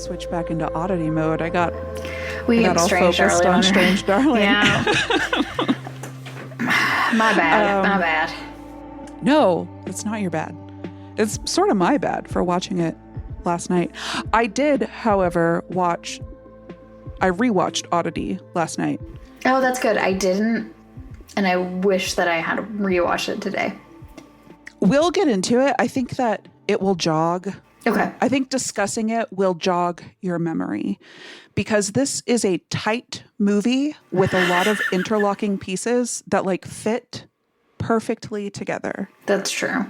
switch back into Oddity mode. I got all focused on Strange Darling. Yeah. My bad. No, it's not your bad. It's sort of my bad for watching it last night. I did, however, I rewatched Oddity last night. Oh, that's good. I didn't, and I wish that I had rewatched it today. We'll get into it. I think that it will jog. Okay. I think discussing it will jog your memory because this is a tight movie with a lot of interlocking pieces that like fit perfectly together. That's true.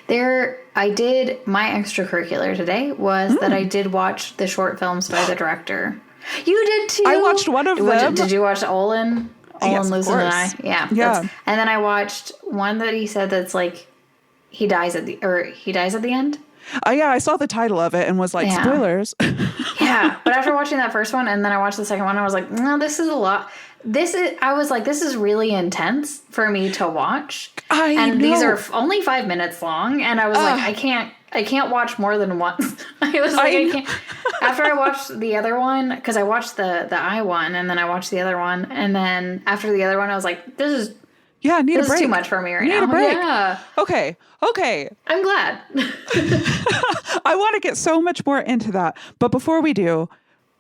My extracurricular today was that I did watch the short films by the director. You did too. I watched one of them. Did you watch Olin? Yes, Losing an Eye? Yeah. Yeah. And then I watched one that he said that's like, he dies at the end. Oh yeah, I saw the title of it and was like, spoilers. Yeah, but after watching that first one and then I watched the second one, I was like, no, this is a lot. This is really intense for me to watch. These are only 5 minutes long, and I was like, I can't watch more than once. I was like, I can't. After I watched the other one, because I watched the eye one, and then I watched the other one, and then after the other one, I was like, this is too much for me right now. Need a break. Yeah. Okay. I'm glad. I want to get so much more into that. But before we do,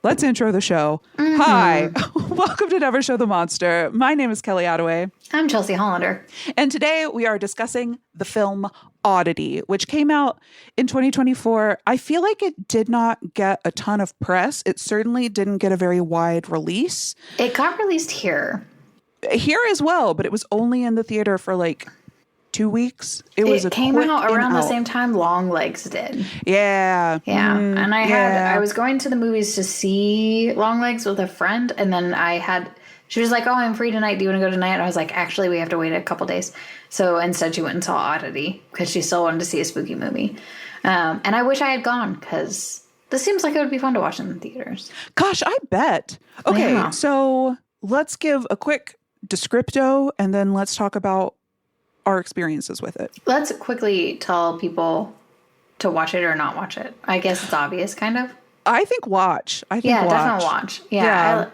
let's intro the show. Mm-hmm. Hi. Welcome to Never Show the Monster. My name is Kelly Attaway. I'm Chelsea Hollander. And today we are discussing the film Oddity, which came out in 2024. I feel like it did not get a ton of press. It certainly didn't get a very wide release. It got released here. Here as well, but it was only in the theater for like 2 weeks. It came out around the same time Longlegs did. Yeah. And I was going to the movies to see Longlegs with a friend, and then she was like, oh, I'm free tonight. Do you want to go tonight? And I was like, actually, we have to wait a couple days. So instead she went and saw Oddity because she still wanted to see a spooky movie. And I wish I had gone because this seems like it would be fun to watch in the theaters. Gosh, I bet. Okay, So let's give a quick descripto and then let's talk about our experiences with it. Let's quickly tell people to watch it or not watch it. I guess it's obvious, kind of. I think watch. Definitely watch. Yeah.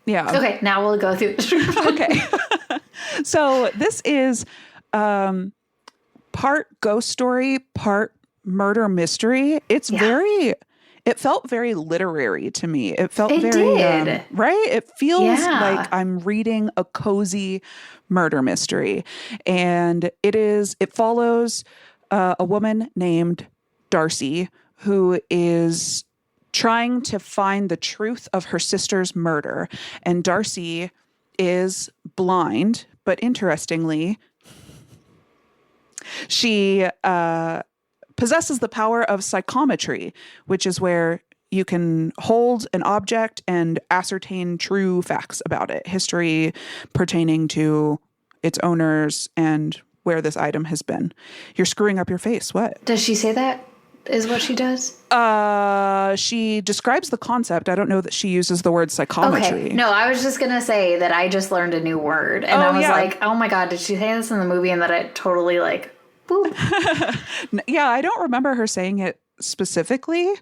Okay, now we'll go through the Okay. So this is part ghost story, part murder mystery. It felt very literary to me. It felt right? It feels like I'm reading a cozy murder mystery. And it follows a woman named Darcy who is trying to find the truth of her sister's murder. And Darcy is blind, but interestingly, she possesses the power of psychometry, which is where you can hold an object and ascertain true facts about it, history pertaining to its owners and where this item has been. You're screwing up your face. What? Does she say that is what she does? She describes the concept. I don't know that she uses the word psychometry. Okay. No, I was just going to say that I just learned a new word. And I was like, oh my God, did she say this in the movie? And that it totally like... Yeah, I don't remember her saying it specifically.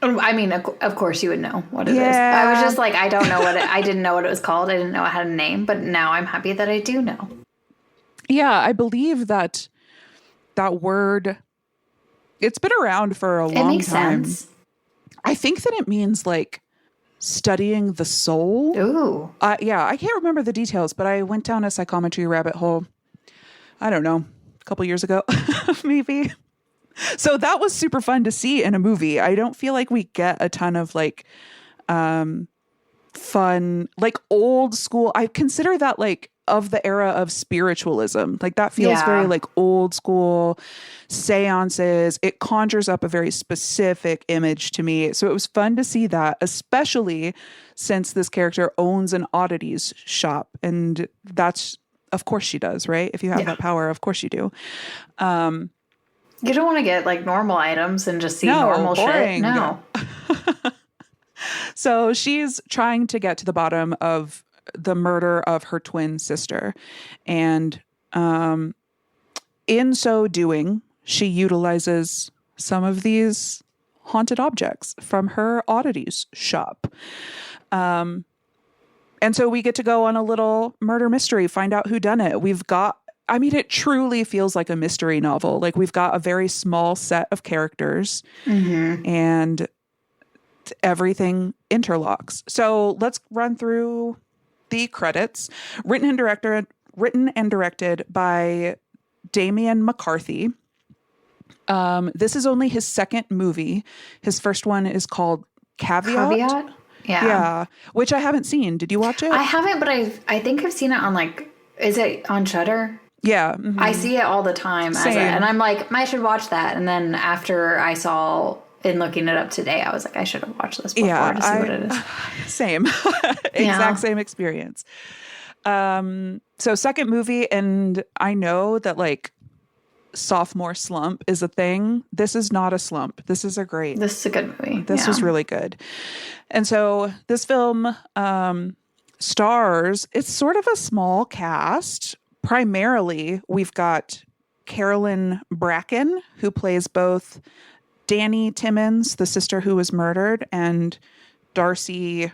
I mean, of course you would know what it is. I was just like, I didn't know what it was called. I didn't know it had a name, but now I'm happy that I do know. Yeah, I believe that word, it's been around for a long time. It makes sense. I think that it means like studying the soul. Ooh. Yeah, I can't remember the details, but I went down a psychometry rabbit hole. I don't know. A couple years ago, maybe. So that was super fun to see in a movie. I don't feel like we get a ton of like fun, like old school. I consider that like of the era of spiritualism. Like that feels very like old school seances. It conjures up a very specific image to me. So it was fun to see that, especially since this character owns an oddities shop. And that's, of course she does, right? If you have that power, of course you do. You don't want to get like normal items and just see normal boring. Shit. No. So she's trying to get to the bottom of the murder of her twin sister. And in so doing, she utilizes some of these haunted objects from her oddities shop. And so we get to go on a little murder mystery, find out who done it. It truly feels like a mystery novel. Like we've got a very small set of characters and everything interlocks. So let's run through the credits. Written and directed by Damian McCarthy. This is only his second movie. His first one is called Caveat? Yeah. Which I haven't seen. Did you watch it? I haven't, but I think I've seen it on is it on Shudder? Yeah. Mm-hmm. I see it all the time. And I'm like, I should watch that. And then after I saw in looking it up today, I was like, I should have watched this before to see what it is. Same. Exact same experience. So second movie, and I know that sophomore slump is a thing. This is not a slump. This is a good movie. This was really good. And so this film stars, it's sort of a small cast. Primarily, we've got Carolyn Bracken, who plays both Danny Timmons, the sister who was murdered, and Darcy.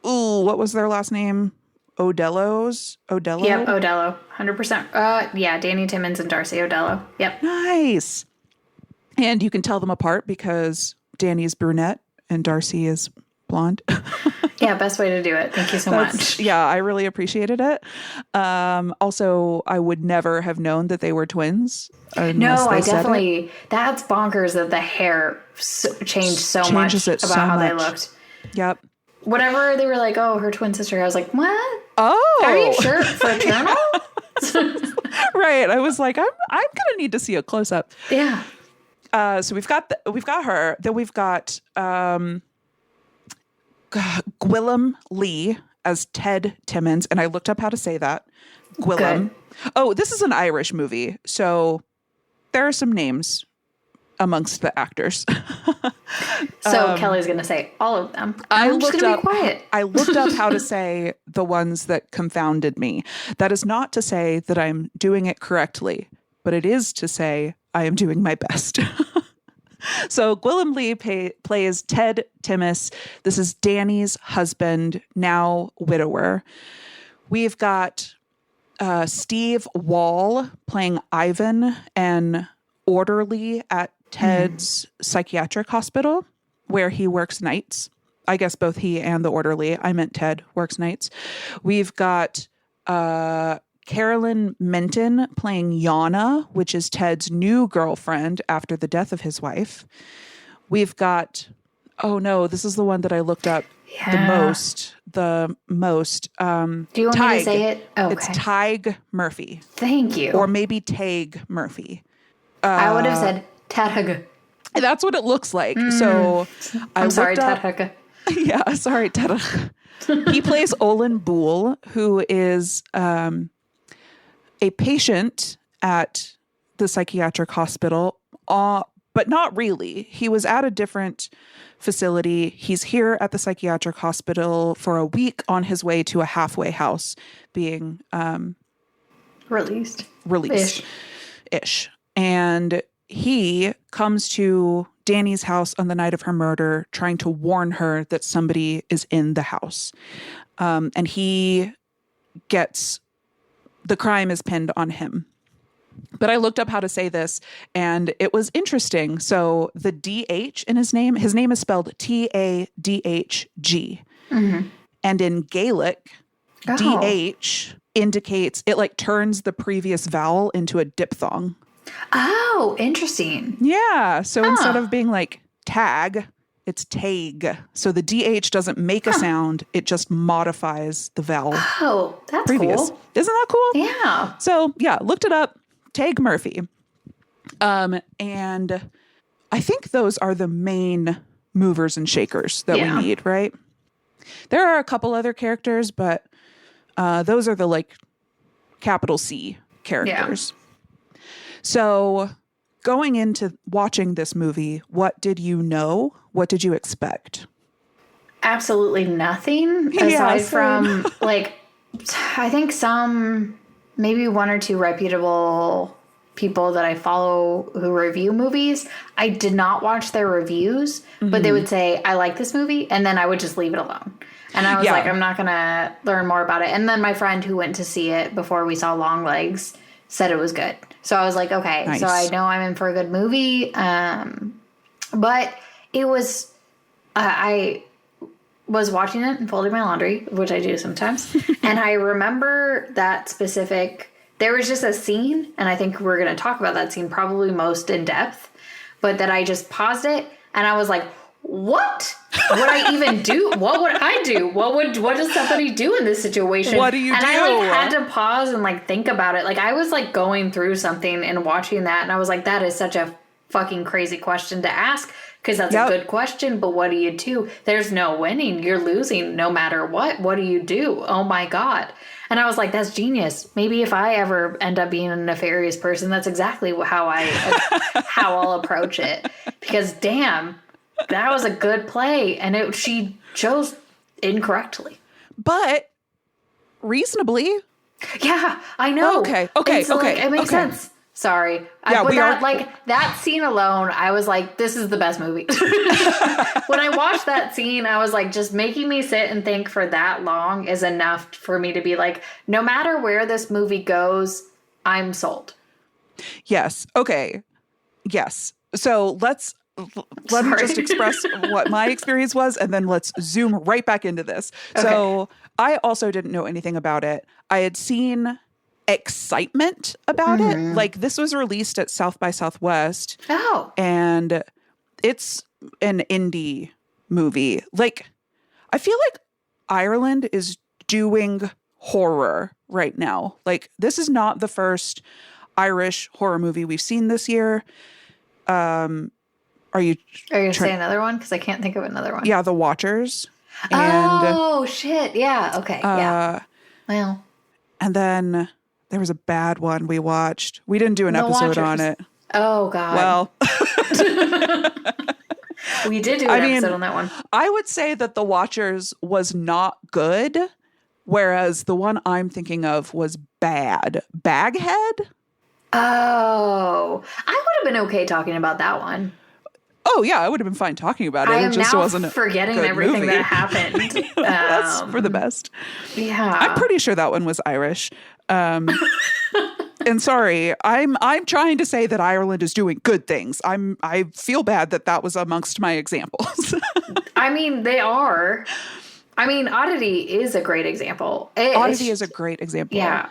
What was their last name? Odello? Yep, Odello. 100%. Yeah, Danny Timmons and Darcy Odello. Yep. Nice. And you can tell them apart because Danny's brunette and Darcy is blonde. Yeah, best way to do it. Thank you so much. Yeah, I really appreciated it. Also, I would never have known that they were twins. No, I definitely. That's bonkers that the hair changed so much about how they looked. Yep. Whenever they were like, "Oh, her twin sister," I was like, "What? Oh, are you sure for a journal?" Right. I was like, I'm gonna need to see a close up. Yeah. So we've got her. Then we've got Gwillem Lee as Ted Timmons, and I looked up how to say that. Gwillem. Good. Oh, this is an Irish movie, so there are some names amongst the actors. So Kelly's going to say all of them. I'm just going to be quiet. I looked up how to say the ones that confounded me. That is not to say that I'm doing it correctly, but it is to say I am doing my best. So Gwillem Lee plays Ted Timmis. This is Danny's husband, now widower. We've got Steve Wall playing Ivan, an orderly at Ted's psychiatric hospital where he works nights. I guess both he and the orderly, I meant Ted, works nights. We've got Carolyn Minton playing Yana, which is Ted's new girlfriend after the death of his wife. We've got, this is the one that I looked up the most. Do you want me to say it? Okay. It's Tig Murphy. Thank you. Or maybe Taig Murphy. I would have said Tadhug. That's what it looks like. So I'm sorry, Tadhug. Yeah, sorry, Tadhug. He plays Olin Boole, who is a patient at the psychiatric hospital, but not really. He was at a different facility. He's here at the psychiatric hospital for a week on his way to a halfway house being released. Ish. And he comes to Danny's house on the night of her murder, trying to warn her that somebody is in the house. And he gets, the crime is pinned on him. But I looked up how to say this, and it was interesting. So the DH in his name is spelled Tadhg. Mm-hmm. And in Gaelic, DH indicates, it turns the previous vowel into a diphthong. Oh, interesting. Yeah. So instead of being tag, it's taig. So the DH doesn't make a sound. It just modifies the vowel. Oh, that's previous. Cool. Isn't that cool? Yeah. So yeah, looked it up. Taig Murphy. And I think those are the main movers and shakers that we need, right? There are a couple other characters, but those are the capital C characters. Yeah. So going into watching this movie, what did you know? What did you expect? Absolutely nothing aside from I think maybe one or two reputable people that I follow who review movies, I did not watch their reviews, but they would say, I like this movie, and then I would just leave it alone. And I was like, I'm not going to learn more about it. And then my friend who went to see it before we saw Longlegs said it was good. So I was like, okay, nice. So I know I'm in for a good movie. But it was, I was watching it and folding my laundry, which I do sometimes. And I remember that specific, there was just a scene, and I think we're going to talk about that scene probably most in depth, but that I just paused it and I was like, what would I even do? What would I do? What does somebody do in this situation? What do you do? And I like had to pause and like think about it. Like I was like going through something and watching that, and I was like, that is such a fucking crazy question to ask, because that's a good question, but what do you do? There's no winning. You're losing no matter what. What do you do? Oh my God. And I was like, that's genius. Maybe if I ever end up being a nefarious person, that's exactly how I'll approach it. Because damn, that was a good play, and she chose incorrectly. But reasonably. Yeah, I know. Okay. So, like, it makes sense. Sorry. Yeah, that scene alone, I was like, this is the best movie. When I watched that scene, I was like, just making me sit and think for that long is enough for me to be like, no matter where this movie goes, I'm sold. Yes. Okay. Yes. So let me just express what my experience was, and then let's zoom right back into this. Okay. So I also didn't know anything about it. I had seen excitement about it. Like, this was released at South by Southwest. Oh. And it's an indie movie. Like, I feel like Ireland is doing horror right now. Like, this is not the first Irish horror movie we've seen this year. Are you going to say another one? Because I can't think of another one. Yeah, The Watchers. Oh, shit. Yeah. Okay. Yeah. Well. And then there was a bad one we watched. We didn't do an episode on it. Oh, God. Well. We did do an episode on that one. I would say that The Watchers was not good, whereas the one I'm thinking of was bad. Baghead? Oh. I would have been okay talking about that one. Oh, yeah, I would have been fine talking about it. I am it just now wasn't forgetting everything movie. that happened. That's for the best. Yeah. I'm pretty sure that one was Irish. And sorry, I'm trying to say that Ireland is doing good things. I feel bad that was amongst my examples. I mean, they are. I mean, Oddity is a great example. Oddity is a great example. Yeah.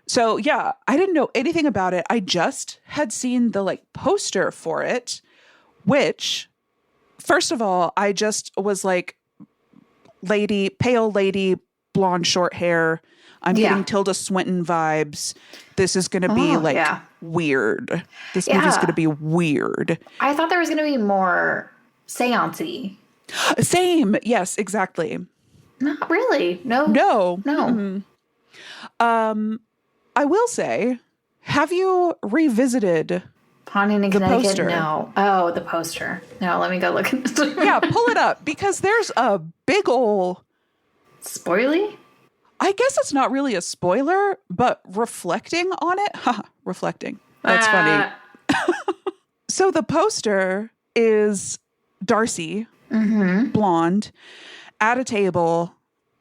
So, yeah, I didn't know anything about it. I just had seen the poster for it. Which, first of all, I just was like, pale lady, blonde, short hair. I'm getting Tilda Swinton vibes. This is going to be weird. This movie's going to be weird. I thought there was going to be more seance-y. Same. Yes, exactly. Not really. No. Mm-hmm. I will say, have you revisited Haunting in Connecticut? Poster? No. Oh, the poster. No, let me go look at this. Yeah, pull it up, because there's a big ol'... Spoily? I guess it's not really a spoiler, but reflecting on it. Reflecting. That's funny. So the poster is Darcy, blonde, at a table,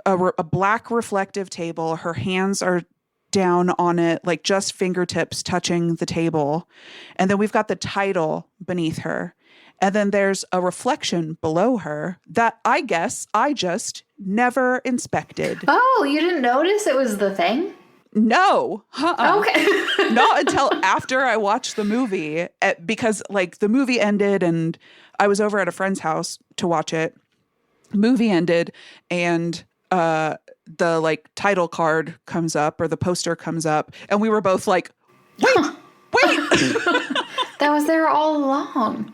a black reflective table. Her hands are down on it, like just fingertips touching the table. And then we've got the title beneath her. And then there's a reflection below her that I guess I just never inspected. Oh, you didn't notice it was the thing? No. Okay. Not until after I watched the movie, because the movie ended and I was over at a friend's house to watch it. Movie ended and the title card comes up, or the poster comes up, and we were both like, wait. That was there all along.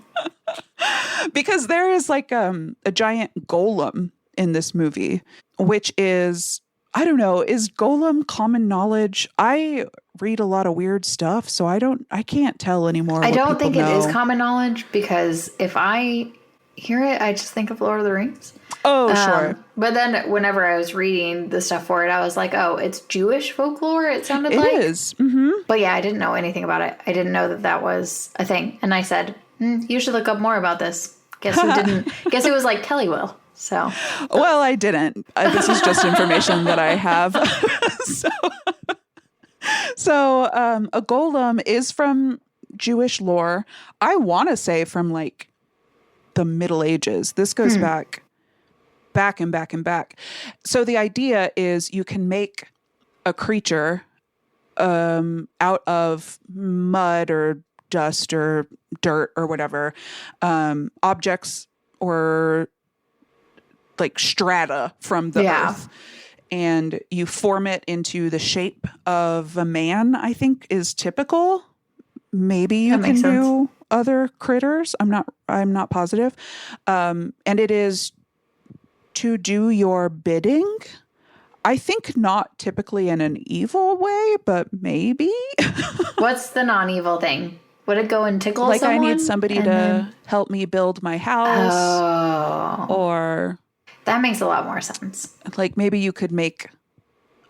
Because there is a giant golem in this movie, which is, I don't know, is golem common knowledge? I read a lot of weird stuff, so I can't tell anymore. I don't think it is common knowledge, because if I hear it, I just think of Lord of the Rings. Oh, sure. But then whenever I was reading the stuff for it, I was like, oh, it's Jewish folklore, it sounded like. It is. Mm-hmm. But yeah, I didn't know anything about it. I didn't know that that was a thing. And I said, you should look up more about this. Guess who didn't? Guess it was like Kelly will. So. Well, I didn't. This is just information that I have. So a golem is from Jewish lore. I want to say from like the Middle Ages. This goes back and back and back. So the idea is you can make a creature out of mud or dust or dirt or whatever, objects or like strata from the earth. And you form it into the shape of a man, I think is typical. Maybe you can do other critters. I'm not positive. And it is to do your bidding. I think not typically in an evil way, but maybe. What's the non-evil thing? Would it go and tickle like someone? I need somebody to help me build my house. Oh. Or that makes a lot more sense. Like maybe you could make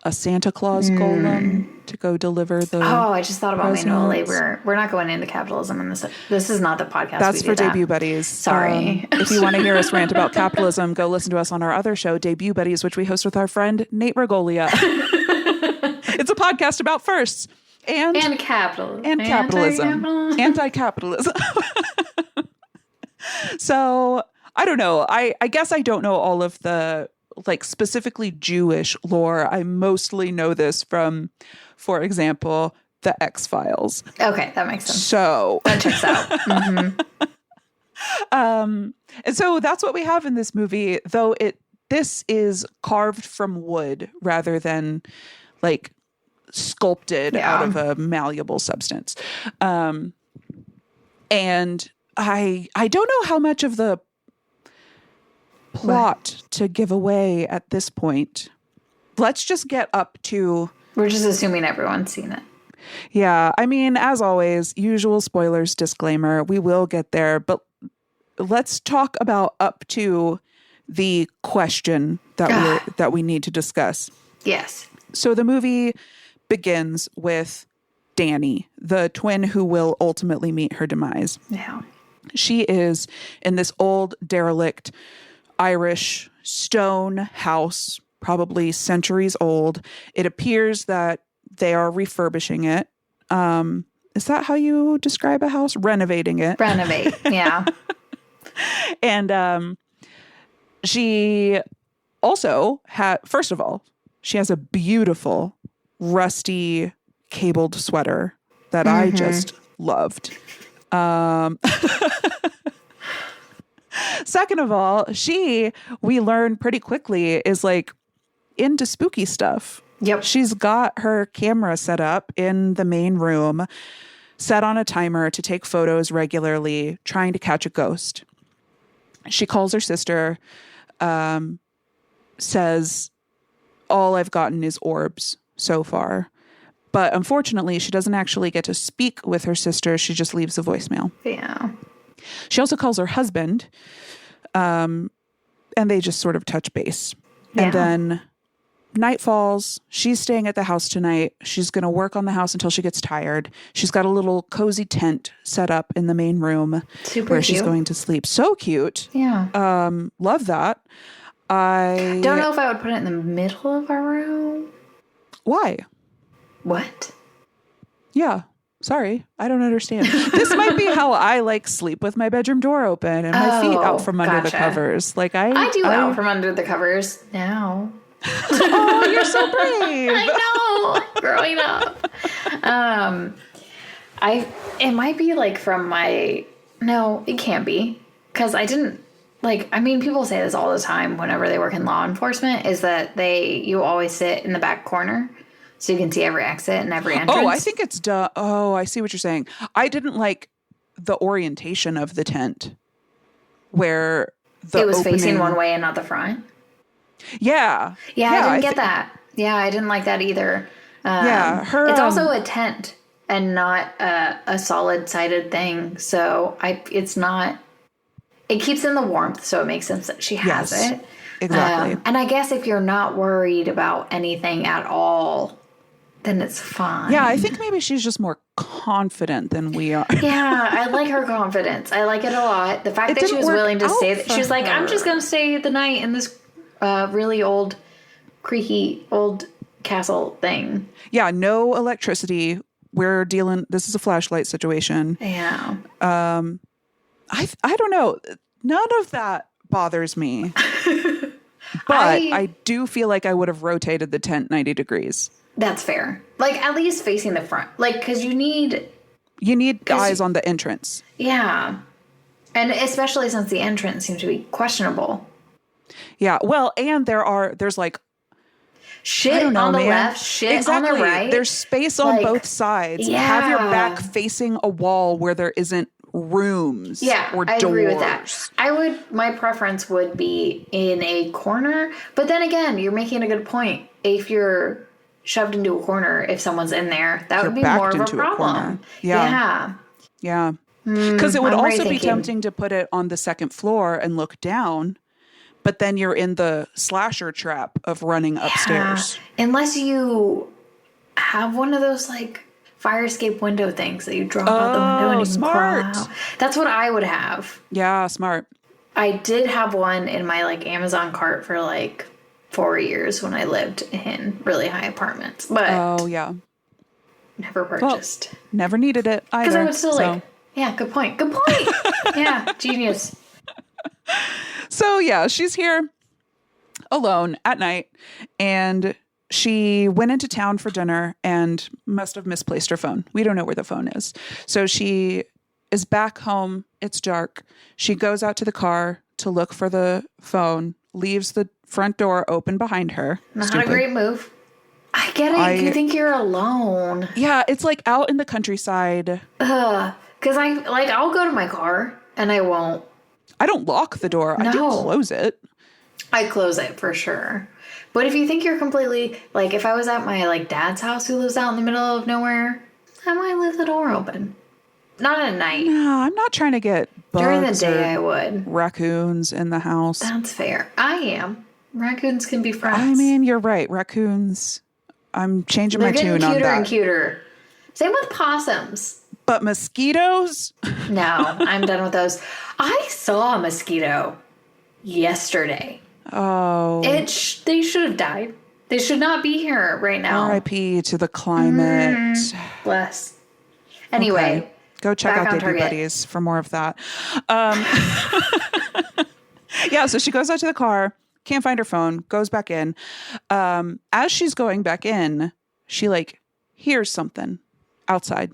a Santa Claus golem to go deliver the I just thought about manual labor. We're not going into capitalism in this. This is not the podcast. That's for Debut Buddies. Sorry. If you want to hear us rant about capitalism, go listen to us on our other show, Debut Buddies, which we host with our friend Nate Regolia. It's a podcast about firsts and capitalism. And capitalism. Anti-capitalism. So I don't know. I guess I don't know all of the like specifically Jewish lore. I mostly know this from, for example, the X-Files. Okay, that makes sense. So that checks out. And so that's what we have in this movie, though this is carved from wood rather than like sculpted out of a malleable substance. And I don't know how much of the plot to give away at this point. Let's just get up to... We're just assuming everyone's seen it. Yeah. I mean, as always, usual spoilers disclaimer. We will get there, but let's talk about up to the question that we need to discuss. Yes. So the movie begins with Danny, the twin who will ultimately meet her demise. Yeah. She is in this old derelict Irish stone house, probably centuries old. It appears that they are refurbishing it. Is that how you describe a house? Renovating it. Renovate, yeah. And she also first of all, she has a beautiful rusty cabled sweater that I just loved. Second of all, we learn pretty quickly, is like into spooky stuff. Yep. She's got her camera set up in the main room, set on a timer to take photos regularly, trying to catch a ghost. She calls her sister, says, all I've gotten is orbs so far. But unfortunately, she doesn't actually get to speak with her sister. She just leaves a voicemail. Yeah. She also calls her husband, and they just sort of touch base. Yeah. And then night falls. She's staying at the house tonight. She's going to work on the house until she gets tired. She's got a little cozy tent set up in the main room where she's going to sleep. So cute. Yeah. Love that. I don't know if I would put it in the middle of our room. Why? What? Yeah. Sorry. I don't understand. This might be how I like sleep, with my bedroom door open and my feet out from under the covers. Like I do out from under the covers now. Oh, you're so brave. I know. Growing up. It might be like from no, it can't be. Because I didn't, people say this all the time whenever they work in law enforcement, is that you always sit in the back corner so you can see every exit and every entrance. Oh, I think it's Oh, I see what you're saying. I didn't like the orientation of the tent where it was facing one way and not the front. Yeah. Yeah, I didn't get that. Yeah, I didn't like that either. It's also a tent and not a solid-sided thing. So it keeps in the warmth, so it makes sense that she has it. Exactly. And I guess if you're not worried about anything at all, then it's fine. Yeah, I think maybe she's just more confident than we are. Yeah, I like her confidence. I like it a lot. The fact that she was willing to stay. She was like, I'm just going to stay the night in this really old, creaky, old castle thing. Yeah, no electricity. We're dealing, this is a flashlight situation. Yeah. I don't know. None of that bothers me. But I do feel like I would have rotated the tent 90 degrees. That's fair. Like, at least facing the front. Like, because you need eyes on the entrance. Yeah. And especially since the entrance seems to be questionable. Yeah. Well, and there's like shit on the left, shit on the right. There's space on both sides. Yeah. Have your back facing a wall where there isn't rooms or doors. I agree with that. My preference would be in a corner, but then again, you're making a good point. If you're shoved into a corner, if someone's in there, that would be more of a problem. Yeah. Because it would also be tempting to put it on the second floor and look down, but then you're in the slasher trap of running upstairs. Unless you have one of those like fire escape window things that you drop out the window and you can crawl out. That's what I would have. Yeah, smart. I did have one in my like Amazon cart for like 4 years when I lived in really high apartments, but never purchased. Well, never needed it either. Because I was still good point. Yeah, genius. So yeah, she's here alone at night, and she went into town for dinner and must have misplaced her phone. We don't know where the phone is. So she is back home. It's dark. She goes out to the car to look for the phone, leaves the front door open behind her. Not a great move. I get it. You think you're alone. Yeah, it's like out in the countryside. Because I'll go to my car and I won't. I don't lock the door. No. I do close it. I close it for sure. But if you think you're completely, like, if I was at my, like, dad's house who lives out in the middle of nowhere, I might leave the door open. Not at night. No, I'm not trying to get bugs. During the day, I would. Raccoons in the house. That's fair. I am. Raccoons can be friends. I mean, you're right. Raccoons, I'm changing my tune on that. They're getting cuter and cuter. Same with possums. But mosquitoes? No, I'm done with those. I saw a mosquito yesterday. Oh. They should have died. They should not be here right now. R.I.P. to the climate. Bless. Anyway. Okay. Go check out Baby Buddies for more of that. Yeah, so she goes out to the car, can't find her phone, goes back in. As she's going back in, she like hears something outside.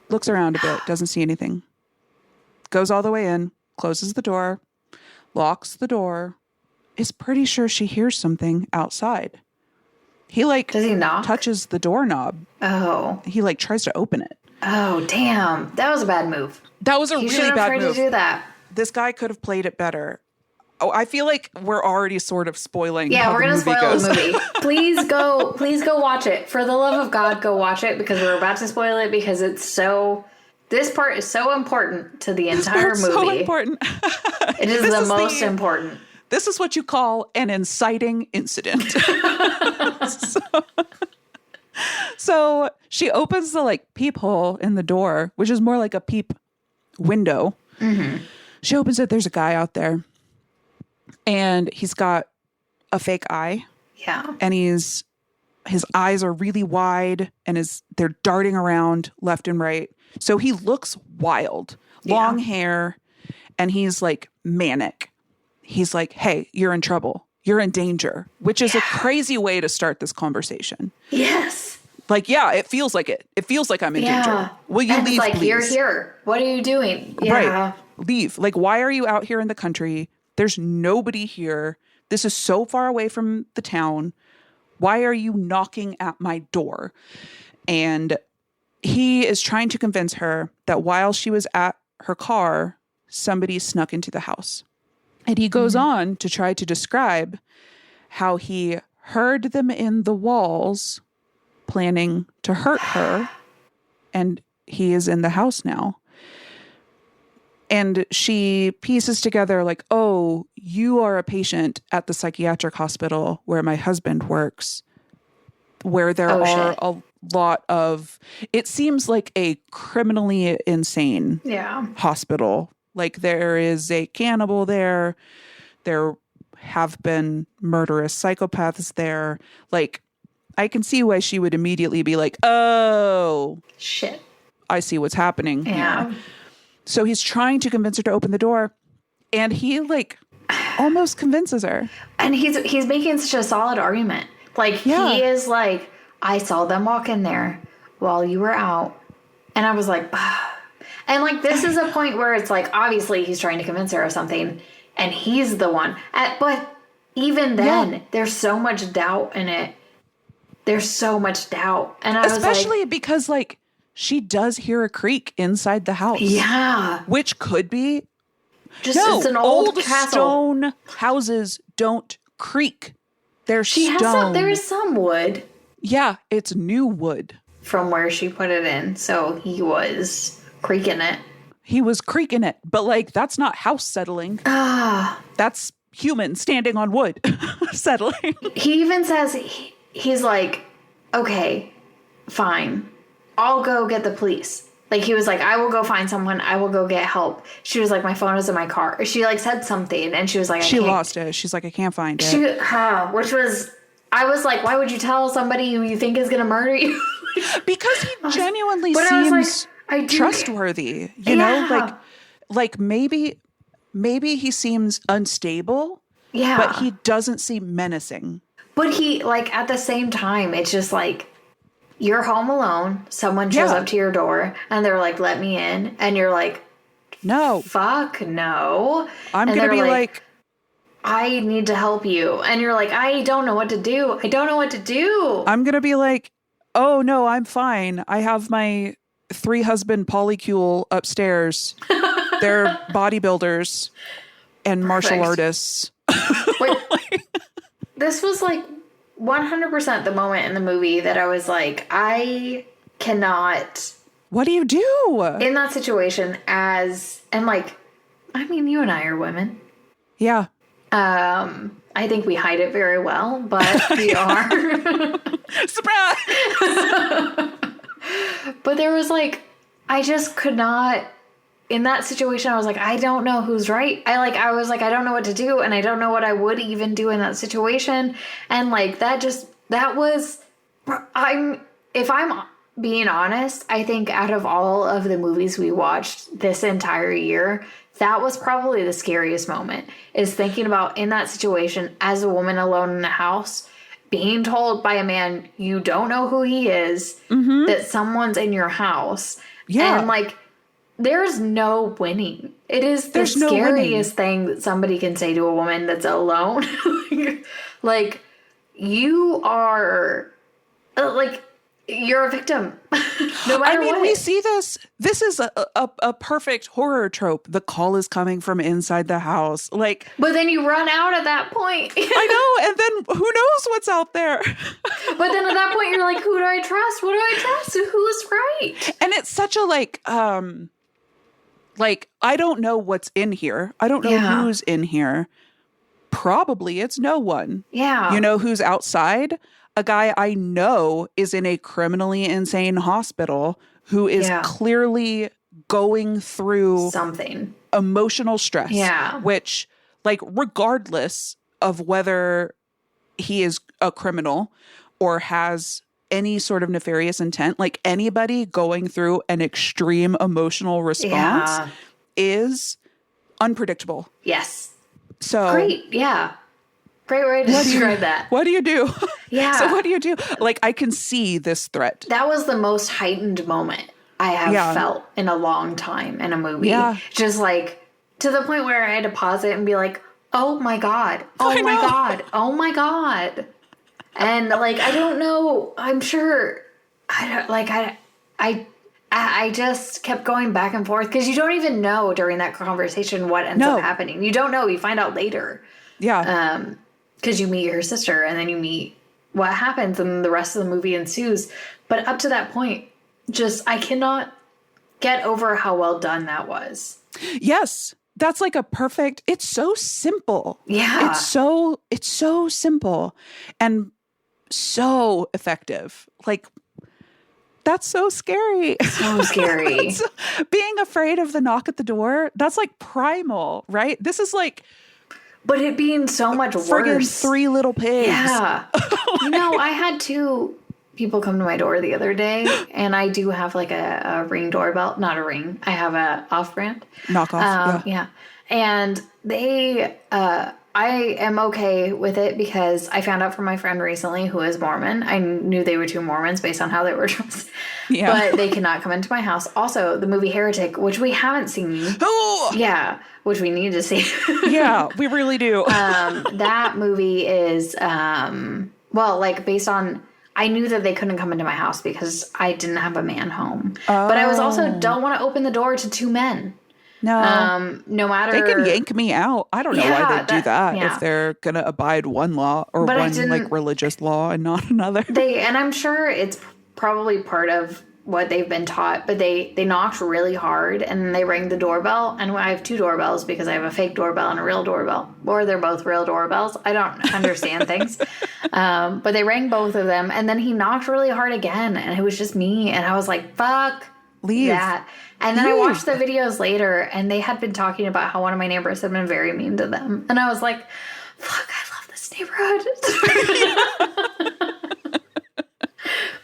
Looks around a bit, doesn't see anything. Goes all the way in, closes the door, locks the door, is pretty sure she hears something outside. He Does he knock? Touches the doorknob. Oh. He tries to open it. Oh, damn. That was a bad move. That was a really bad move. To do that. This guy could have played it better. Oh, I feel like we're already sort of spoiling. Yeah, we're going to spoil the movie. Please go watch it. For the love of God, go watch it because we're about to spoil it because this part is so important to the entire movie. So important. It is the most important. This is what you call an inciting incident. So she opens the peephole in the door, which is more like a peep window. Mm-hmm. She opens it. There's a guy out there. And he's got a fake eye. Yeah. And his eyes are really wide and they're darting around left and right. So he looks wild. Long hair. And he's manic. He's like, hey, you're in trouble. You're in danger. Which is a crazy way to start this conversation. Yes. It feels like it. It feels like I'm in danger. Will you leave, please? You're here. What are you doing? Yeah. Right. Leave. Why are you out here in the country? There's nobody here. This is so far away from the town. Why are you knocking at my door? And he is trying to convince her that while she was at her car, somebody snuck into the house. And he goes on to try to describe how he heard them in the walls planning to hurt her. And he is in the house now. And she pieces together like, oh, you are a patient at the psychiatric hospital where my husband works, where there are a lot of, it seems like a criminally insane hospital. Like there is a cannibal there. There have been murderous psychopaths there. Like, I can see why she would immediately be like, oh, shit, I see what's happening here. So he's trying to convince her to open the door, and he like almost convinces her. And he's making such a solid argument. Like he is like, I saw them walk in there while you were out. And I was like, bah. And like, this is a point where it's like, obviously he's trying to convince her of something and he's the one. But even then, there's so much doubt in it. There's so much doubt. And I especially was like, because like she does hear a creak inside the house. Yeah. Which could be. It's an old castle. Stone houses don't creak. They're stone. There is some wood. Yeah, it's new wood. From where she put it in. So he was creaking it. He was creaking it. But like, that's not house settling. That's human standing on wood settling. He even says, he's like, okay, fine. I'll go get the police. Like, he was like, I will go find someone. I will go get help. She was like, my phone is in my car. She like said something and she was like, she lost it. She's like, I can't find it. Which was, I was like, why would you tell somebody who you think is going to murder you? Because he genuinely seems trustworthy. You know, like maybe he seems unstable. Yeah. But he doesn't seem menacing. But he, like, at the same time, it's just like, you're home alone. Someone shows up to your door and they're like, let me in. And you're like, no. Fuck no. I'm going to be like, I need to help you. And you're like, I don't know what to do. I don't know what to do. I'm going to be like, oh, no, I'm fine. I have my 3-husband polycule upstairs. They're bodybuilders and martial artists. Wait, this was like 100% the moment in the movie that I was like, I cannot. What do you do? In that situation and like, I mean, you and I are women. Yeah. I think we hide it very well, but we are. Surprise! But there was like, I just could not, in that situation, I was like, I don't know who's right. I was like, I don't know what to do. And I don't know what I would even do in that situation. And like, if I'm being honest, I think out of all of the movies we watched this entire year, that was probably the scariest moment, is thinking about in that situation as a woman alone in a house, being told by a man you don't know who he is, that someone's in your house. Yeah. And like, there's no winning. It is the scariest thing that somebody can say to a woman that's alone. Like, you are, like, you're a victim. No matter what. We see this. This is a perfect horror trope. The call is coming from inside the house. Like, but then you run out at that point. I know. And then who knows what's out there? But then at that point, you're like, who do I trust? What do I trust? Who's right? And it's such a like, I don't know what's in here. I don't know who's in here. Probably it's no one. Yeah. You know who's outside? A guy I know is in a criminally insane hospital who is clearly going through something, emotional stress. Yeah. Which, like, regardless of whether he is a criminal or has any sort of nefarious intent, like anybody going through an extreme emotional response is unpredictable. Yes. So great. Yeah. Great way to describe that. What do you do? Yeah. So what do you do? Like, I can see this threat. That was the most heightened moment I have felt in a long time in a movie. Yeah. Just like to the point where I had to pause it and be like, oh my God. Oh my God. Oh my God. And like, I don't know. I'm sure. I just kept going back and forth because you don't even know during that conversation what ends up happening. You don't know. You find out later. Yeah. Because you meet her sister and then you meet what happens and the rest of the movie ensues. But up to that point, just, I cannot get over how well done that was. Yes. That's like a perfect, it's so simple. Yeah. It's so simple and so effective. Like, that's so scary. So scary. Being afraid of the knock at the door, that's like primal, right? This is like... But it being so much worse. Three Little Pigs. Yeah. I had 2 people come to my door the other day, and I do have like a Ring doorbell. Not a Ring. I have a off-brand. Knockoff. Yeah. And they... I am okay with it because I found out from my friend recently who is Mormon. I knew they were 2 Mormons based on how they were dressed. Yeah. But they cannot come into my house. Also, the movie Heretic, which we haven't seen. Oh! Yeah, which we need to see. Yeah, we really do. That movie is, based on... I knew that they couldn't come into my house because I didn't have a man home. Oh. But I was also don't want to open the door to 2 men. No. No matter... They can yank me out. I don't know why they do that if they're going to abide one law or one like religious law and not another. And I'm sure it's probably part of what they've been taught, but they knocked really hard and then they rang the doorbell. And I have 2 doorbells because I have a fake doorbell and a real doorbell. Or they're both real doorbells. I don't understand things. But they rang both of them and then he knocked really hard again and it was just me. And I was like, fuck. Leave that. And then I watched the videos later and they had been talking about how one of my neighbors had been very mean to them. And I was like, fuck, I love this neighborhood.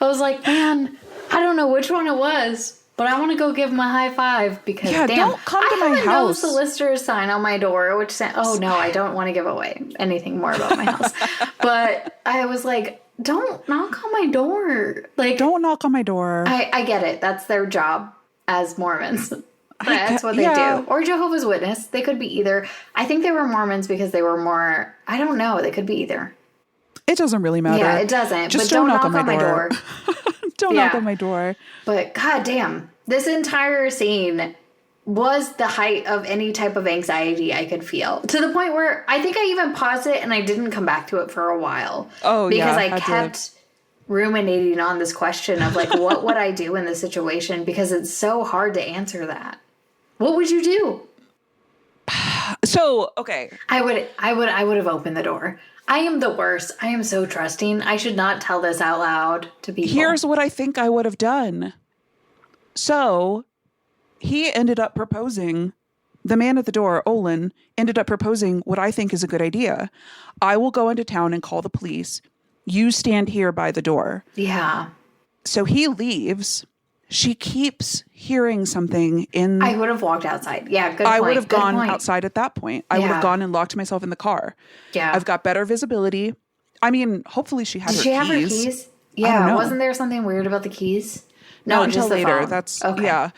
I was like, man, I don't know which one it was, but I want to go give them a high five because don't come to my house. I have a no solicitor sign on my door, which said, oh no, I don't want to give away anything more about my house. But I was like, don't knock on my door. Like, don't knock on my door. I get it. That's their job as Mormons. That's what they do. Or Jehovah's Witness. They could be either. I think they were Mormons because they were more, I don't know. They could be either. It doesn't really matter. Yeah, it doesn't. Just don't knock on my door. Don't knock on my door. But goddamn, this entire scene was the height of any type of anxiety I could feel. To the point where I think I even paused it and I didn't come back to it for a while. Oh, because I kept ruminating on this question of like, what would I do in this situation? Because it's so hard to answer that. What would you do? So, okay. I would have opened the door. I am the worst. I am so trusting. I should not tell this out loud to people. Here's what I think I would have done. So, he ended up proposing, the man at the door, Olin, ended up proposing what I think is a good idea. I will go into town and call the police. You stand here by the door. Yeah. So he leaves. She keeps hearing something in... I would have walked outside. Yeah, good point. I would have gone outside at that point. I would have gone and locked myself in the car. Yeah. I've got better visibility. I mean, hopefully she had her keys. Did she have her keys? Yeah. Wasn't there something weird about the keys? No, until later. That's... Okay. Yeah.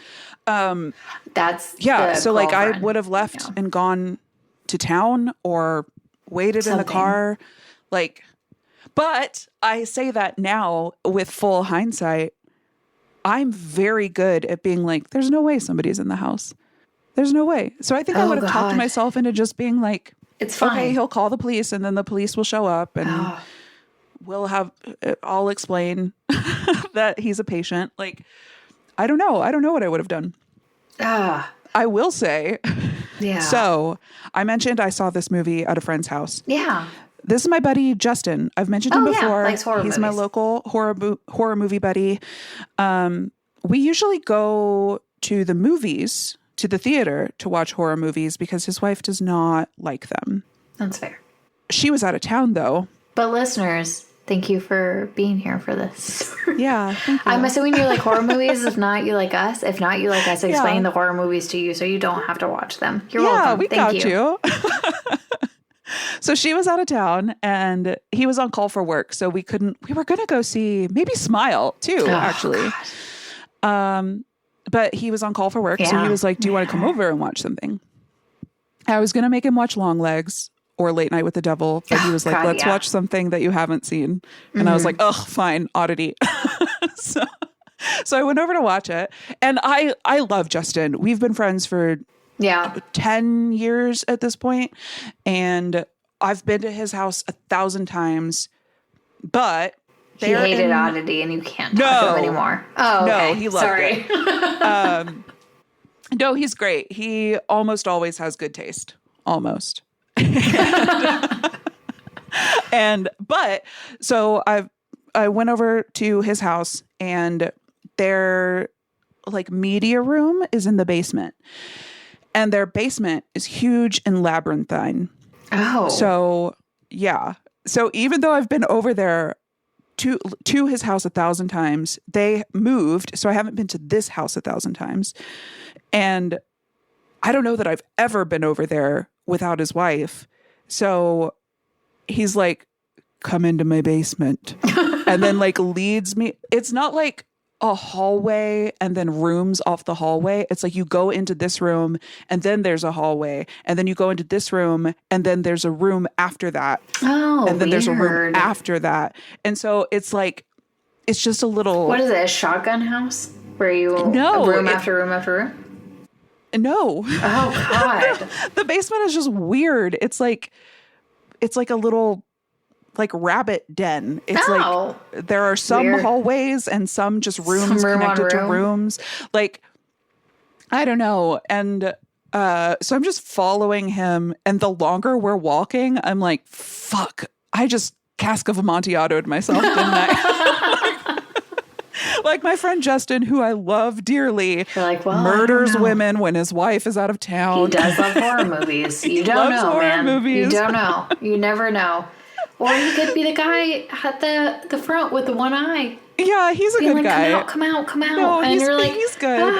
That's... Yeah. So like I would have left and gone to town or waited in the car. Like... But I say that now with full hindsight. I'm very good at being like, there's no way somebody's in the house. There's no way. So I think I would have talked myself into just being like, it's fine. Okay, he'll call the police and then the police will show up and I'll explain that he's a patient. Like, I don't know. I don't know what I would have done. I will say. Yeah. So I mentioned I saw this movie at a friend's house. Yeah. This is my buddy, Justin. I've mentioned him before. Likes horror movies. My local horror movie buddy. We usually go to the movies, to the theater to watch horror movies because his wife does not like them. That's fair. She was out of town though. But listeners, thank you for being here for this. Yeah. Thank you. I'm assuming you like horror movies. If not, you like us. If not, you like us explaining the horror movies to you so you don't have to watch them. You're welcome. Thank you. So she was out of town and he was on call for work. So we were going to go see maybe Smile too, actually. But he was on call for work. Yeah. So he was like, do you want to come over and watch something? I was going to make him watch Longlegs or Late Night with the Devil. But he was like, let's watch something that you haven't seen. And I was like, fine, Oddity. So I went over to watch it. And I love Justin. We've been friends for 10 years at this point. And I've been to his house 1,000 times, but he hated Oddity and you can't talk to him anymore. Oh, okay. No, he loved it. No, he's great. He almost always has good taste. Almost. So I went over to his house, and their like media room is in the basement, and their basement is huge and labyrinthine. Oh. So yeah. So even though I've been over there to his house 1,000 times, they moved. So I haven't been to this house 1,000 times. And I don't know that I've ever been over there without his wife. So he's like, come into my basement. And then like leads me. It's not like a hallway and then rooms off the hallway. It's like you go into this room and then there's a hallway, and then you go into this room and then there's a room after that. Oh, and then weird. There's a room after that. And so it's like, it's just a little. What is it? A shotgun house where you room after room after room? No. Oh God. The basement is just weird. It's like a little like rabbit den. It's like there are some weird hallways and some just rooms connected to rooms. Like, I don't know. And so I'm just following him, and the longer we're walking, I'm like, fuck, I just cask of Amontillato'd myself, didn't I? Like my friend Justin, who I love dearly, like, well, murders women when his wife is out of town. He does love horror movies. You don't know, man. Movies. You don't know. You never know. Or he could be the guy at the front with the one eye. Yeah, he's a good like, guy. Come out. No, and you're like, he's good. I don't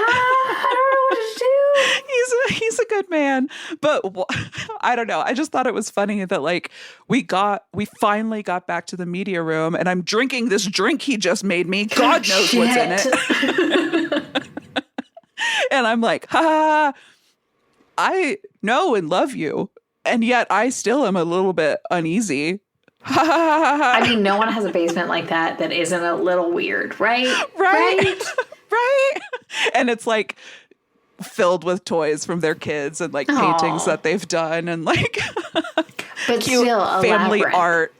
know what to do. He's a good man. But I don't know. I just thought it was funny that like we finally got back to the media room, and I'm drinking this drink he just made me. God knows what's in it. And I'm like, I know and love you, and yet I still am a little bit uneasy. I mean, no one has a basement like that isn't a little weird, right? Right. And it's like filled with toys from their kids and like paintings that they've done and like but cute still a family labyrinth. Art.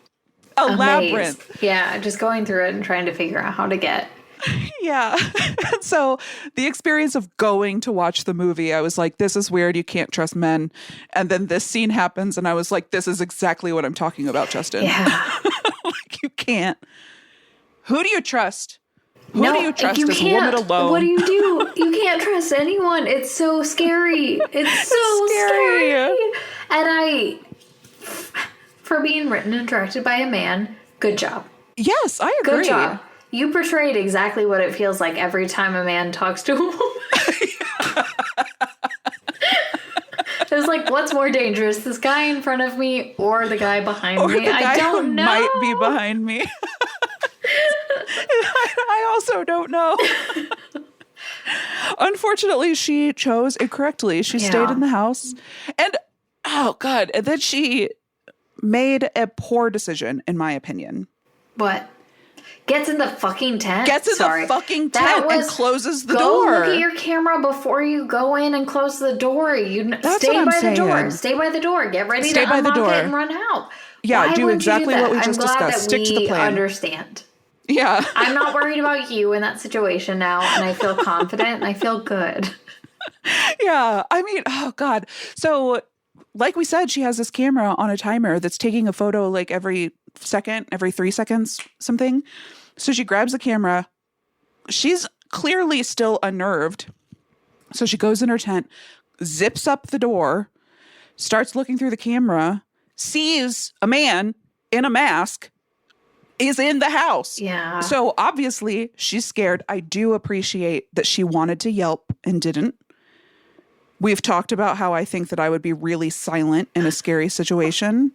A labyrinth. Yeah, just going through it and trying to figure out how to get. Yeah. And so the experience of going to watch the movie, I was like, this is weird. You can't trust men. And then this scene happens, and I was like, this is exactly what I'm talking about, Justin. Yeah. Like, you can't. Who do you trust? Who do you trust as a woman alone? What do? You can't trust anyone. It's so scary. It's so scary. And for being written and directed by a man, good job. Yes, I agree. Good job. You portrayed exactly what it feels like every time a man talks to a woman. It was like, what's more dangerous, this guy in front of me or the guy behind me? I don't know. Might be behind me. I also don't know. Unfortunately, she chose incorrectly. She stayed in the house. And, oh, God. And then she made a poor decision, in my opinion. What? Gets in the fucking tent. The fucking tent and closes the door. Go look at your camera before you go in and close the door. Stay by the door. Stay by the door. Get ready to unlock it and run out. Yeah, do exactly what we just discussed. Stick to the plan. Understand. Yeah. I'm not worried about you in that situation now, and I feel confident and I feel good. Yeah. I mean, oh, God. So, like we said, she has this camera on a timer that's taking a photo like every second, every 3 seconds, something. So she grabs the camera. She's clearly still unnerved. So she goes in her tent, zips up the door, starts looking through the camera, sees a man in a mask is in the house. Yeah. So obviously she's scared. I do appreciate that she wanted to yelp and didn't. We've talked about how I think that I would be really silent in a scary situation.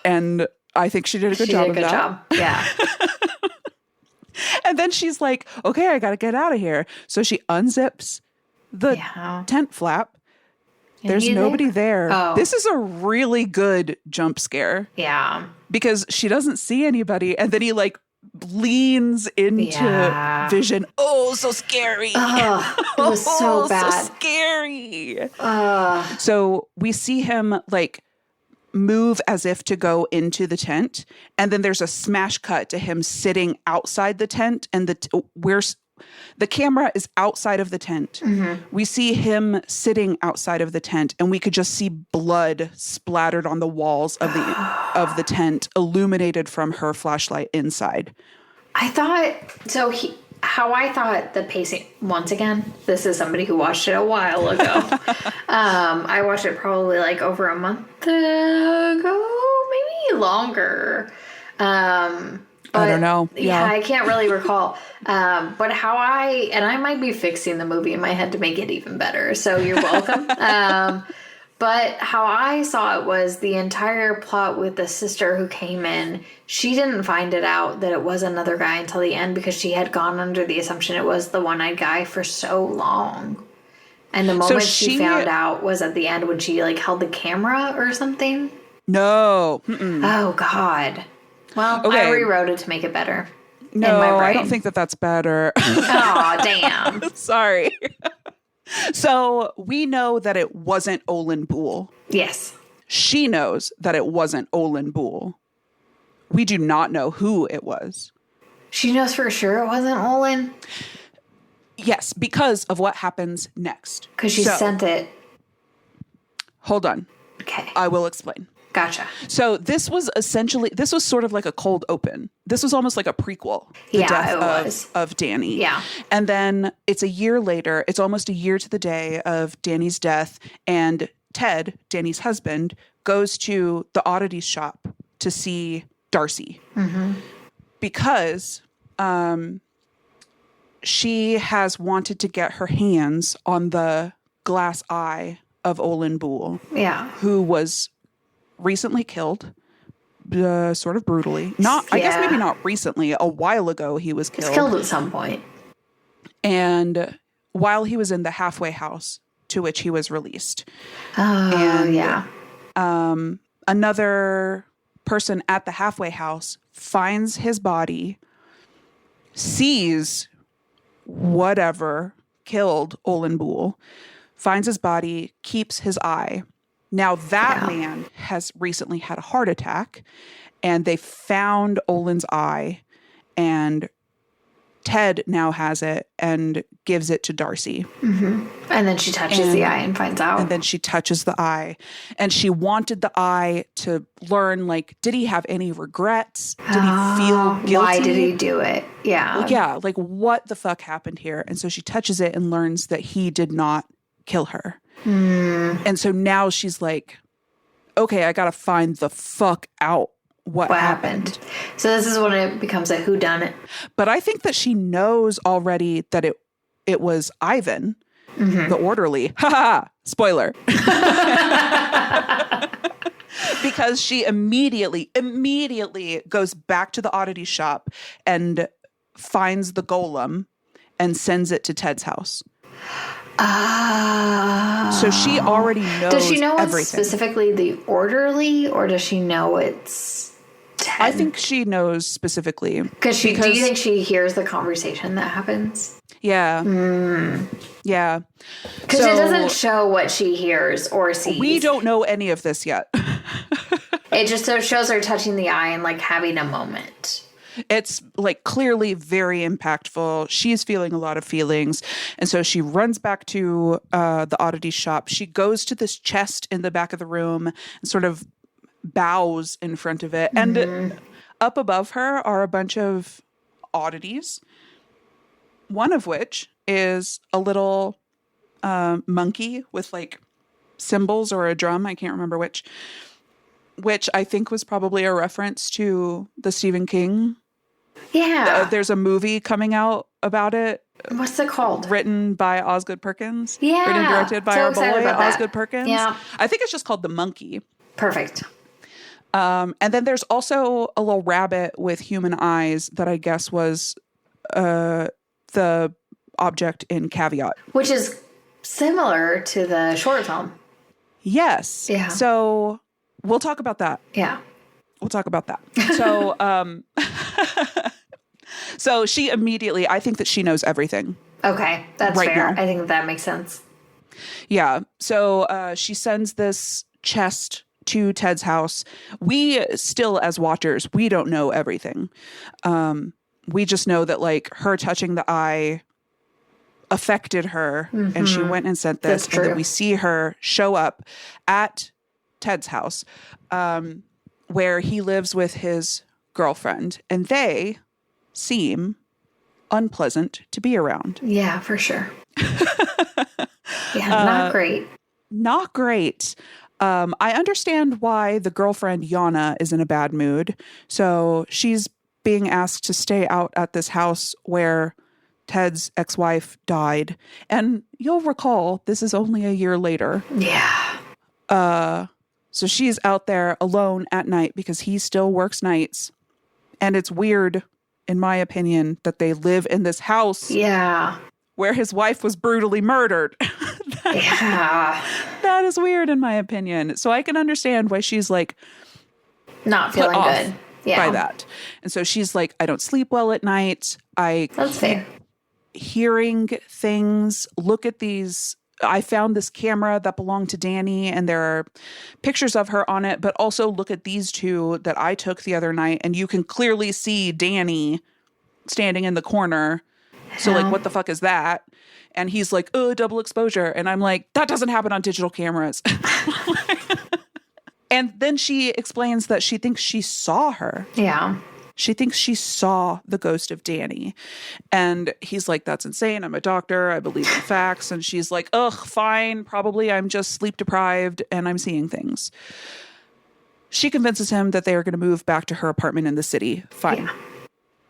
And I think she did a good job of that. Job. Yeah. And then she's like, okay, I got to get out of here. So she unzips the tent flap. There's nobody there. Oh. This is a really good jump scare. Yeah. Because she doesn't see anybody. And then he like leans into vision. Oh, so scary. It was so bad. So scary. So we see him like move as if to go into the tent, and then there's a smash cut to him sitting outside the tent, and the camera is outside of the tent. We see him sitting outside of the tent, and we could just see blood splattered on the walls of the tent, illuminated from her flashlight inside. I thought how I thought the pacing, once again, this is somebody who watched it a while ago. I watched it probably like over a month ago, maybe longer. I don't know. Yeah, I can't really recall. But and I might be fixing the movie in my head to make it even better, so you're welcome. But how I saw it was the entire plot with the sister who came in, she didn't find it out that it was another guy until the end because she had gone under the assumption it was the one-eyed guy for so long. And the moment she found out was at the end when she like held the camera or something. No. Oh, God. Well, I rewrote it to make it better. No, I don't think that's better. Oh, damn. Sorry. So we know that it wasn't Olin Boole. Yes. She knows that it wasn't Olin Boole. We do not know who it was. She knows for sure it wasn't Olin? Yes, because of what happens next. Because she sent it. Hold on. Okay. I will explain. Gotcha. So this was sort of like a cold open. This was almost like a prequel. The death of Danny. Yeah. And then it's a year later. It's almost a year to the day of Danny's death. And Ted, Danny's husband, goes to the Oddity shop to see Darcy. Because she has wanted to get her hands on the glass eye of Olin Boole. Yeah. Who was recently killed, sort of brutally. I guess maybe not recently. A while ago, he was killed. He was killed at some point. And while he was in the halfway house to which he was released. Oh, and, yeah. Another person at the halfway house finds his body, sees whatever killed Olin Boole, finds his body, keeps his eye. Now, that man has recently had a heart attack, and they found Olin's eye, and Ted now has it and gives it to Darcy. And then she touches the eye and finds out. And then she touches the eye. And she wanted the eye to learn, like, did he have any regrets? Did he feel guilty? Why did he do it? Yeah. Yeah, like, what the fuck happened here? And so she touches it and learns that he did not kill her. And so now she's like, okay, I gotta find the fuck out what happened. So this is when it becomes a whodunit. But I think that she knows already that it was Ivan, the orderly. Ha ha! Spoiler. Because she immediately goes back to the Oddity shop and finds the golem and sends it to Ted's house. So she already knows. Does she know everything. It's specifically the orderly, or does she know it's Ted? I think she knows specifically. Because do you think she hears the conversation that happens? Yeah. Yeah. Because it doesn't show what she hears or sees. We don't know any of this yet. It just shows her touching the eye and like having a moment. It's like clearly very impactful. She's feeling a lot of feelings. And so she runs back to the Oddity shop. She goes to this chest in the back of the room and sort of bows in front of it. And up above her are a bunch of oddities. One of which is a little monkey with like cymbals or a drum. I can't remember which I think was probably a reference to the Stephen King. Yeah. There's a movie coming out about it. What's it called? Written by Osgood Perkins. Yeah. Written and directed by our boy, Osgood Perkins. Yeah. I think it's just called The Monkey. Perfect. And then there's also a little rabbit with human eyes that I guess was the object in Caveat. Which is similar to the short film. Yes. Yeah. So we'll talk about that. Yeah. We'll talk about that. So, so she immediately, I think that she knows everything. Okay. That's right fair. now. I think that makes sense. Yeah. So she sends this chest to Ted's house. We still, as watchers, we don't know everything. We just know that like her touching the eye affected her, and she went and sent this. And then we see her show up at Ted's house, where he lives with his girlfriend, and they seem unpleasant to be around. Yeah, for sure. Yeah, not great. Not great. I understand why the girlfriend, Yana, is in a bad mood. So she's being asked to stay out at this house where Ted's ex-wife died. And you'll recall, this is only a year later. Yeah. So she's out there alone at night because he still works nights. And it's weird, in my opinion, that they live in this house. Yeah. Where his wife was brutally murdered. That is weird, in my opinion. So I can understand why she's like not feeling good by that. And so she's like, I don't sleep well at night. That's fair. Hearing things. Look at these. I found this camera that belonged to Danny, and there are pictures of her on it. But also look at these two that I took the other night, and you can clearly see Danny standing in the corner. So like, what the fuck is that? And he's like, oh, double exposure. And I'm like, that doesn't happen on digital cameras. And then she explains that she thinks she saw her. Yeah. She thinks she saw the ghost of Danny. And he's like, that's insane. I'm a doctor. I believe in facts. And she's like, ugh, fine. Probably I'm just sleep deprived and I'm seeing things. She convinces him that they are going to move back to her apartment in the city. Fine. Yeah.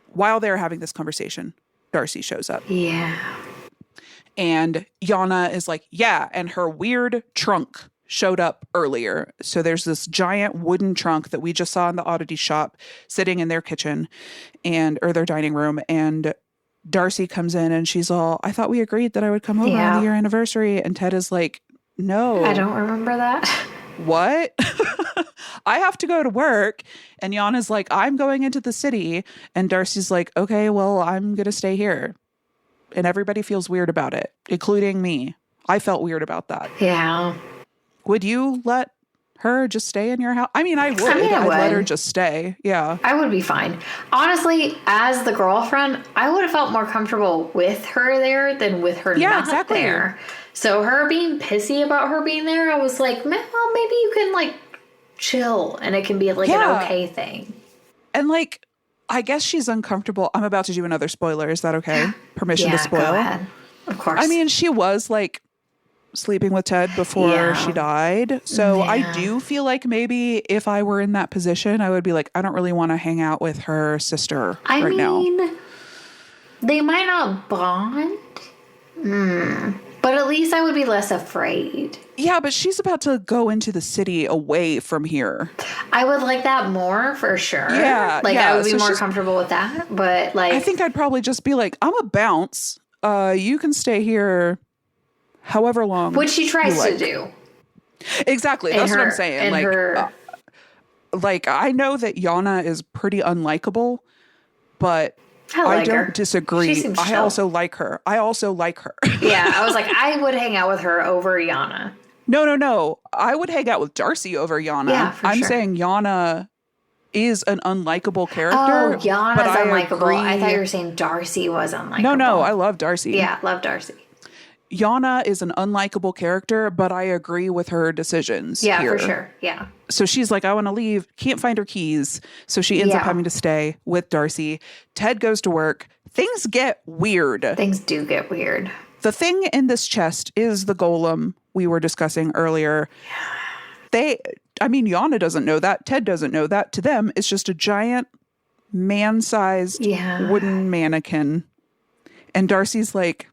While they're having this conversation, Darcy shows up. Yeah. And Yana is like, yeah. And her weird trunk showed up earlier. So there's this giant wooden trunk that we just saw in the Oddity shop sitting in their kitchen or their dining room. And Darcy comes in and she's all, I thought we agreed that I would come over on the year anniversary. And Ted is like, no. I don't remember that. What? I have to go to work. And Yana's like, I'm going into the city. And Darcy's like, okay, well, I'm going to stay here. And everybody feels weird about it, including me. I felt weird about that. Yeah. Would you let her just stay in your house? I mean, I would. I'd let her just stay. Yeah. I would be fine. Honestly, as the girlfriend, I would have felt more comfortable with her there than with her not there. So her being pissy about her being there, I was like, well, maybe you can like chill and it can be like an okay thing. And like, I guess she's uncomfortable. I'm about to do another spoiler. Is that okay? Permission to spoil? Go ahead. Of course. I mean, she was like sleeping with Ted before she died. So I do feel like maybe if I were in that position, I would be like, I don't really want to hang out with her sister right now. I mean, they might not bond. But at least I would be less afraid. Yeah, but she's about to go into the city away from here. I would like that more for sure. Yeah. Like I would be more comfortable with that. But like, I think I'd probably just be like, I'm a bounce. You can stay here however long. Which she tries to do. Exactly. That's what I'm saying. Like, I know that Yana is pretty unlikable, but I don't disagree. I also like her. Yeah, I was like, I would hang out with her over Yana. No. I would hang out with Darcy over Yana. Yeah, I'm saying Yana is an unlikable character. Oh, Yana's unlikable. I thought you were saying Darcy was unlikable. No, I love Darcy. Yeah, love Darcy. Yana is an unlikable character, but I agree with her decisions. Yeah, here. For sure. Yeah. So she's like, I want to leave. Can't find her keys. So she ends up having to stay with Darcy. Ted goes to work. Things get weird. Things do get weird. The thing in this chest is the golem we were discussing earlier. Yana doesn't know that. Ted doesn't know that. To them, it's just a giant man-sized wooden mannequin. And Darcy's like,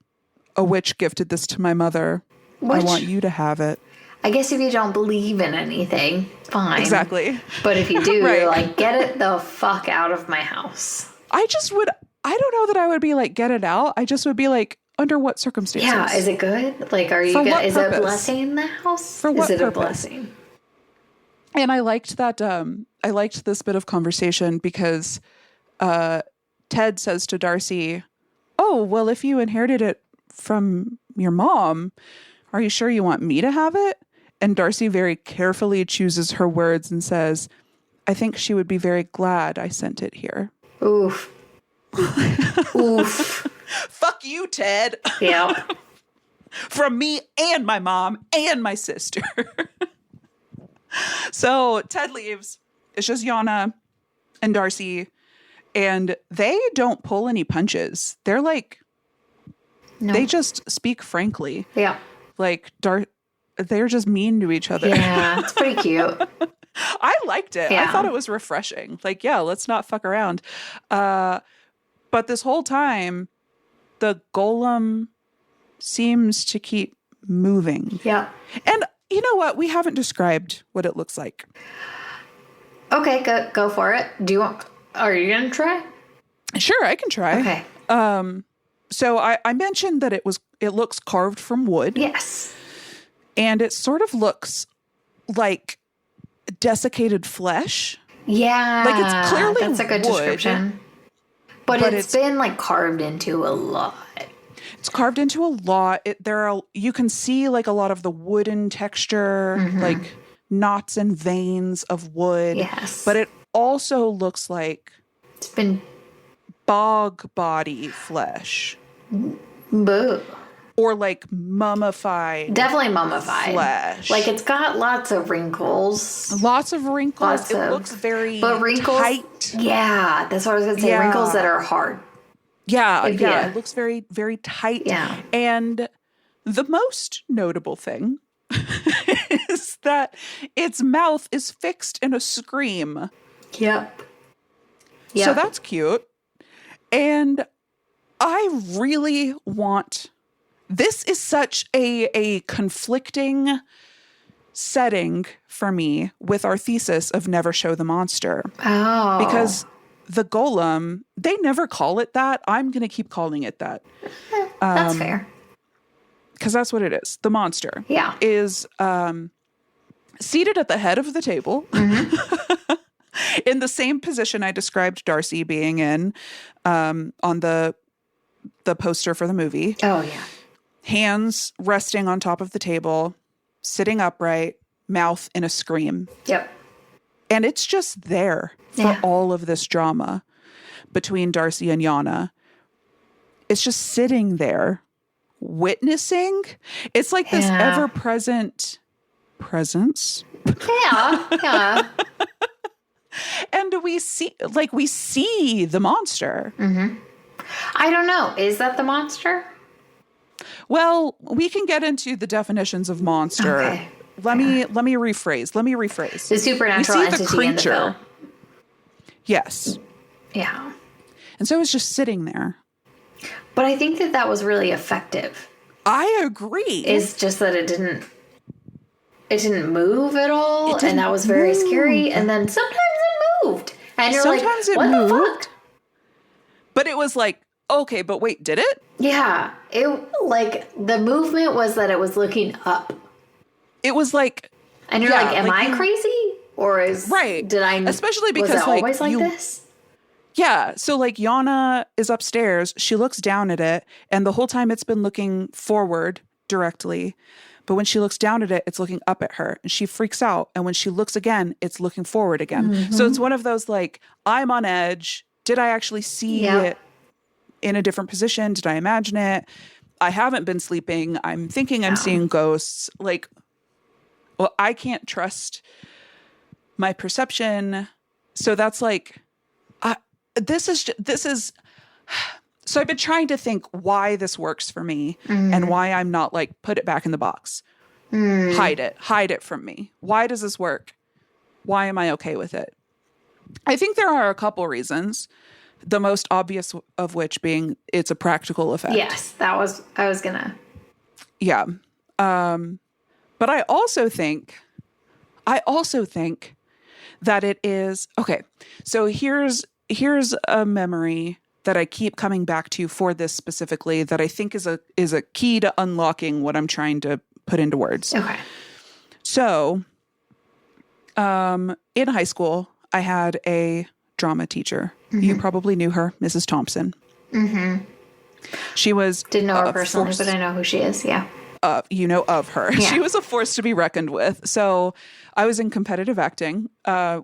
a witch gifted this to my mother. I want you to have it. I guess if you don't believe in anything, fine. Exactly. But if you do, you're like, get it the fuck out of my house. I don't know that I would be like, get it out. I just would be like, under what circumstances? Yeah, is it good? Like, is it a blessing in the house? For what purpose? A blessing? And I liked that, I liked this bit of conversation because Ted says to Darcy, oh, well, if you inherited it from your mom, are you sure you want me to have it? And Darcy very carefully chooses her words and says, I think she would be very glad I sent it here. Oof. Oof. Fuck you, Ted. Yeah. From me and my mom and my sister. So Ted leaves. It's just Yana and Darcy. And they don't pull any punches. They're like, they just speak frankly. Yeah. Like, they're just mean to each other. Yeah, it's pretty cute. I liked it. Yeah. I thought it was refreshing. Like, yeah, let's not fuck around. But this whole time, the golem seems to keep moving. Yeah. And you know what? We haven't described what it looks like. Okay, go for it. Are you going to try? Sure, I can try. Okay. So I mentioned that it looks carved from wood. Yes. And it sort of looks like desiccated flesh. Yeah. Like it's clearly that's a good wood, description. But it's been like carved into a lot. It's carved into a lot. You can see like a lot of the wooden texture, like knots and veins of wood. Yes. But it also looks like it's been bog body flesh. Boo. Or like mummified. Definitely mummified. Flesh. Like it's got lots of wrinkles. Lots of wrinkles. It looks very tight. Yeah, that's what I was going to say. Yeah. Wrinkles that are hard. Yeah. It looks very, very tight. Yeah. And the most notable thing is that its mouth is fixed in a scream. Yep. So that's cute. And I really want... This is such a conflicting setting for me with our thesis of never show the monster. Oh. Because the golem, they never call it that. I'm going to keep calling it that. That's fair. Because that's what it is. The monster is seated at the head of the table in the same position I described Darcy being in on the poster for the movie. Oh, yeah. Hands resting on top of the table, sitting upright, mouth in a scream. Yep. And it's just there for all of this drama between Darcy and Yana. It's just sitting there, witnessing. It's like this ever-present presence. Yeah. And we see the monster. Mm-hmm. I don't know. Is that the monster? Well, we can get into the definitions of monster. Okay. Let me rephrase. The supernatural entity creature. In the film. Yes. Yeah. And so it's just sitting there. But I think that was really effective. I agree. It's just that it didn't move at all, and that was very scary. And then sometimes it moved, and you're sometimes like, "What the fuck?" But it was like, okay, but wait, did it? Yeah. It like the movement was that it was looking up. It was like, and you're like, am I crazy? Or did I, especially because was it always like this? Yeah. So like Yana is upstairs. She looks down at it, and the whole time it's been looking forward directly. But when she looks down at it, it's looking up at her, and she freaks out. And when she looks again, it's looking forward again. Mm-hmm. So it's one of those like, I'm on edge. Did I actually see it in a different position? Did I imagine it? I haven't been sleeping. I'm thinking I'm seeing ghosts. Like, well, I can't trust my perception. So that's like, this is. So I've been trying to think why this works for me and why I'm not like, put it back in the box. Hide it from me. Why does this work? Why am I okay with it? I think there are a couple reasons. The most obvious of which being it's a practical effect. Yes, I was gonna. Yeah. But I also think that it is, okay. So here's a memory that I keep coming back to for this specifically that I think is a key to unlocking what I'm trying to put into words. Okay. So, in high school, I had a drama teacher. Mm-hmm. You probably knew her, Mrs. Thompson. Mm-hmm. She was... Didn't know her personally, but I know who she is, yeah. You know of her. Yeah. She was a force to be reckoned with. So I was in competitive acting,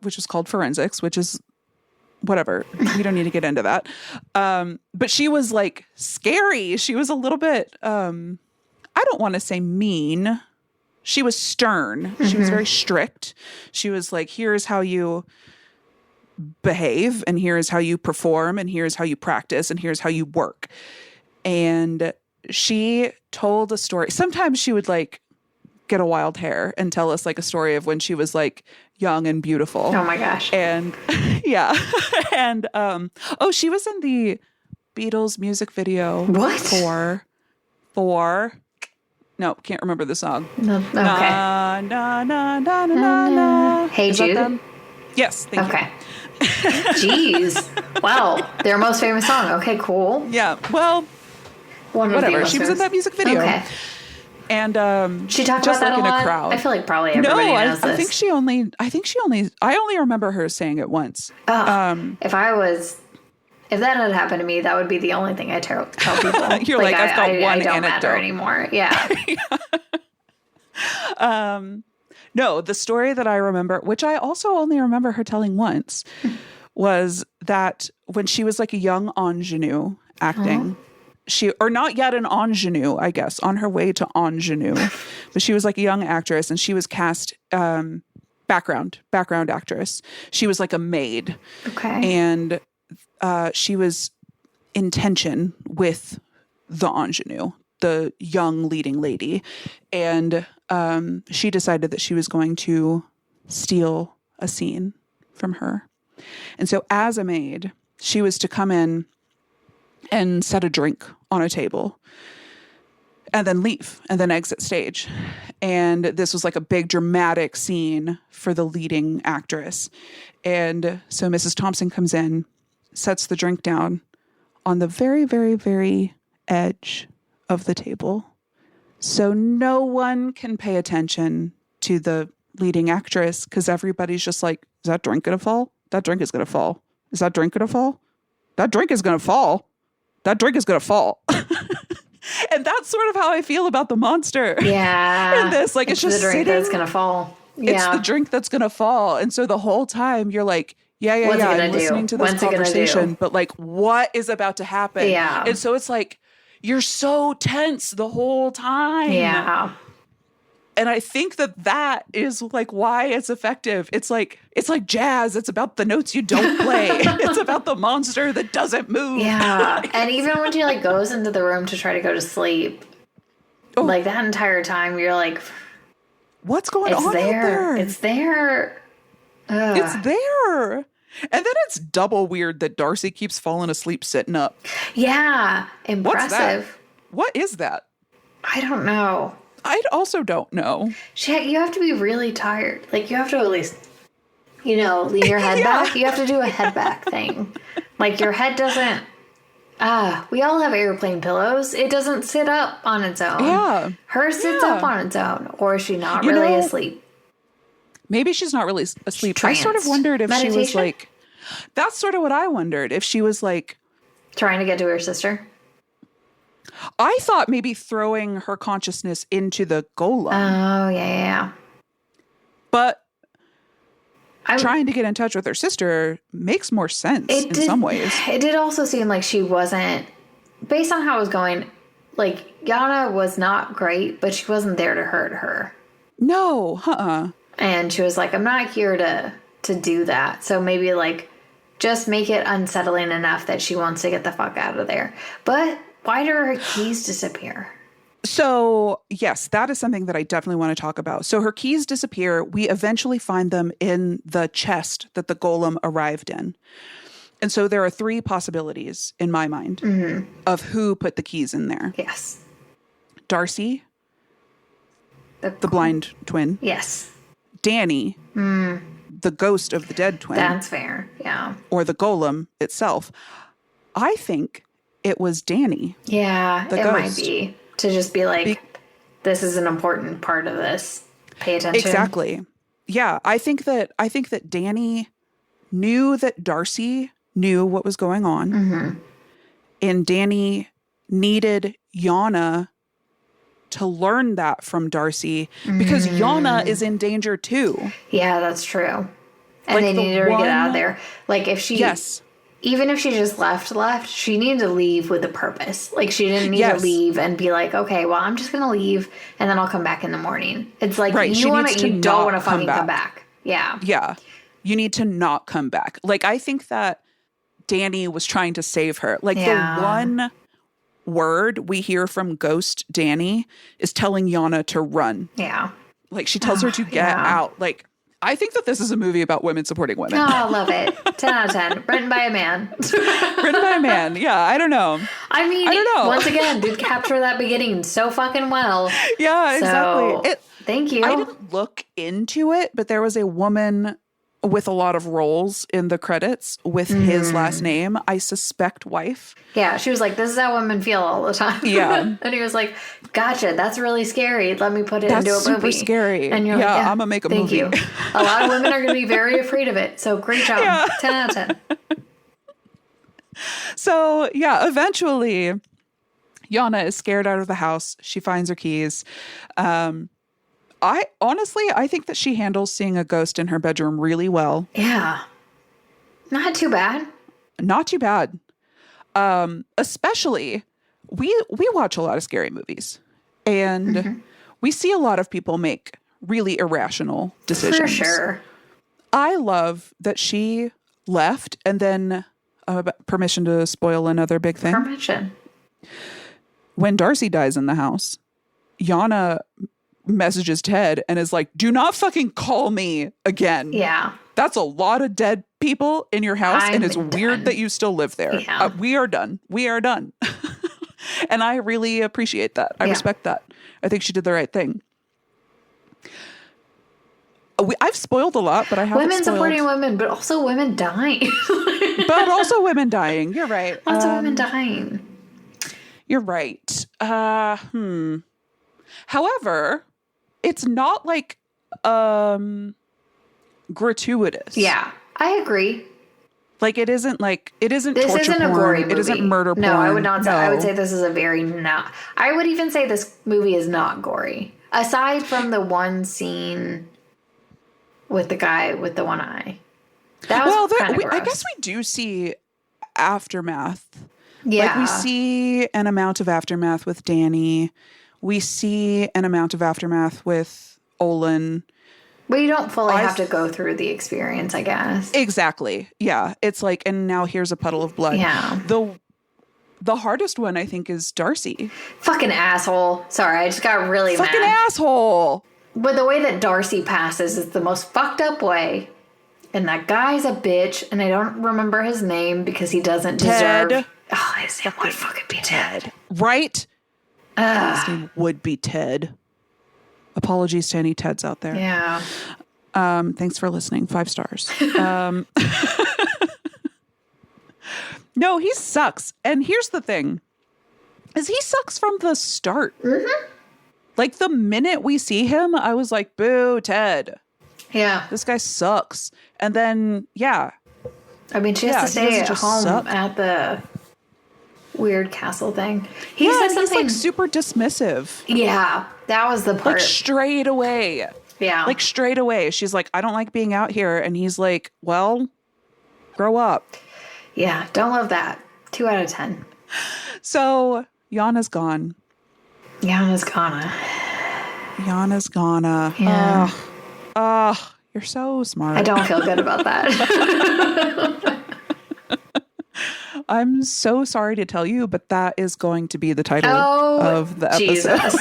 which was called forensics, which is whatever. We don't need to get into that. But she was like scary. She was a little bit, I don't want to say mean. She was stern. She was very strict. She was like, here's how you behave, and here's how you perform, and here's how you practice, and here's how you work. And she told a story. Sometimes she would like get a wild hair and tell us like a story of when she was like young and beautiful. Oh my gosh. And yeah. And she was in the Beatles music video. What? For no, can't remember the song. No, okay. Na, na, na, na, na, na. Hey Jude? Yes, thank you. Okay. Jeez. Wow. Their most famous song. Okay, cool. Yeah. Well, whatever. She was in that music video. Okay. And she talked just about that like a lot. In a crowd. I feel like probably everybody knows this. I only remember her saying it once. If that had happened to me, that would be the only thing I tell people. You're like, I've got one I don't anecdote. matter anymore. Yeah. No, the story that I remember, which I also only remember her telling once, was that when she was like a young ingenue acting, or not yet an ingenue, I guess, on her way to ingenue, but she was like a young actress, and she was cast background actress. She was like a maid. Okay. And she was in tension with the ingenue, the young leading lady. And she decided that she was going to steal a scene from her. And so as a maid, she was to come in and set a drink on a table and then leave and then exit stage. And this was like a big dramatic scene for the leading actress. And so Mrs. Thompson comes in, sets the drink down on the very, very, very edge of the table, so no one can pay attention to the leading actress, because everybody's just like, is that drink going to fall? That drink is going to fall. Is that drink going to fall? That drink is going to fall. That drink is going to fall. And that's sort of how I feel about the monster. Yeah. And this, like, it's just the drink sitting, that's going to fall. Yeah. It's the drink that's going to fall. And so the whole time you're like, I'm listening to this conversation, but like, what is about to happen? Yeah. And so it's like, you're so tense the whole time. Yeah. And I think that is like why it's effective. It's like jazz. It's about the notes you don't play. It's about the monster that doesn't move. Yeah. And even when she like goes into the room to try to go to sleep, like that entire time you're like, what's going on out there? It's there. Ugh. It's there. And then it's double weird that Darcy keeps falling asleep sitting up. Yeah. Impressive. What's that? What is that? I don't know. I also don't know. You have to be really tired. Like, you have to at least, lean your head back. You have to do a head back thing. Like, your head doesn't, we all have airplane pillows. It doesn't sit up on its own. Yeah. Hers sits up on its own. Or is she not really asleep? Maybe she's not really asleep. I sort of wondered if she was like, that's sort of what I wondered. If she was like trying to get to her sister. I thought maybe throwing her consciousness into the golem. Oh, yeah. But trying to get in touch with her sister makes more sense in some ways. It did also seem like she wasn't, based on how it was going, like, Yana was not great, but she wasn't there to hurt her. No, And she was like, I'm not here to do that. So maybe, like, just make it unsettling enough that she wants to get the fuck out of there. But why do her keys disappear? So, yes, that is something that I definitely want to talk about. So her keys disappear. We eventually find them in the chest that the golem arrived in. And so there are 3 possibilities in my mind of who put the keys in there. Yes. Darcy, the blind twin. Yes. Danny, the ghost of the dead twin. That's fair, yeah. Or the golem itself. I think it was Danny. Yeah, the it ghost. might be. To just be like, this is an important part of this. Pay attention. Exactly. Yeah, I think that Danny knew that Darcy knew what was going on. And Danny needed Yana to learn that from Darcy, because Yana is in danger too. Yeah, that's true. And like they needed her to get out of there. Like, if she... Yes. Even if she just left, she needed to leave with a purpose. Like, she didn't need to leave and be like, okay, well, I'm just going to leave, and then I'll come back in the morning. It's like, you don't want to fucking come back. Yeah. Yeah. You need to not come back. Like, I think that Danny was trying to save her. Like, the one word we hear from Ghost Danny is telling Yana to run. Yeah. Like, she tells her to get out. Like, I think that this is a movie about women supporting women. Oh, I love it. 10 out of 10. Written by a man. Written by a man. Yeah, I don't know. I mean, once again, did capture that beginning so fucking well. Yeah, exactly. Thank you. I didn't look into it, but there was a woman with a lot of roles in the credits with his last name. I suspect wife. Yeah, she was like, this is how women feel all the time. Yeah. And he was like, gotcha, that's really scary. Let me put it into a movie. That's super scary. And you're like, I'm going to make a movie. Thank you. A lot of women are going to be very afraid of it. So great job. Yeah. 10 out of 10. So, yeah, eventually, Yana is scared out of the house. She finds her keys. I think that she handles seeing a ghost in her bedroom really well. Yeah. Not too bad. Not too bad. Especially, we watch a lot of scary movies, and we see a lot of people make really irrational decisions. For sure. I love that she left, and then permission to spoil another big thing. Permission. When Darcy dies in the house, Yana messages Ted and is like, do not fucking call me again. Yeah. That's a lot of dead people in your house, and it's weird that you still live there. Yeah. We are done. We are done. And I really appreciate that. I respect that. I think she did the right thing. I've spoiled a lot, but I haven't women supporting women, but also women dying. But also women dying. You're right. Lots of women dying. You're right. However, it's not like gratuitous. Yeah, I agree. Like, it isn't this torture isn't porn. A gory movie. It isn't murder porn. No, I would not say. I would say this is a very not. I would even say this movie is not gory, aside from the one scene with the guy with the one eye. That was kind of gross. I guess we do see aftermath. Yeah, like, we see an amount of aftermath with Danny. We see an amount of aftermath with Olin. But you don't fully have to go through the experience, I guess. Exactly. Yeah. It's like, and now here's a puddle of blood. Yeah. The hardest one, I think, is Darcy. Fucking asshole. Sorry, I just got really mad. Fucking asshole. But the way that Darcy passes is the most fucked up way. And that guy's a bitch, and I don't remember his name because he doesn't deserve... Oh, his name would fucking be Ted. Right? His name would be Ted. Apologies to any Teds out there. Yeah. Thanks for listening. 5 stars. No, he sucks. And here's the thing. Is he sucks from the start. Mm-hmm. Like, the minute we see him, I was like, boo, Ted. Yeah. This guy sucks. And then, yeah. I mean, she has to stay at home at the weird castle thing. He said something, he's like super dismissive. Yeah, that was the part. Like, straight away. Yeah. Like, straight away. She's like, I don't like being out here. And he's like, well, grow up. Yeah, don't love that. 2 out of 10. So, Yana's gone. Yana's gonna. Yeah. Oh, you're so smart. I don't feel good about that. I'm so sorry to tell you, but that is going to be the title of the episode. Jesus.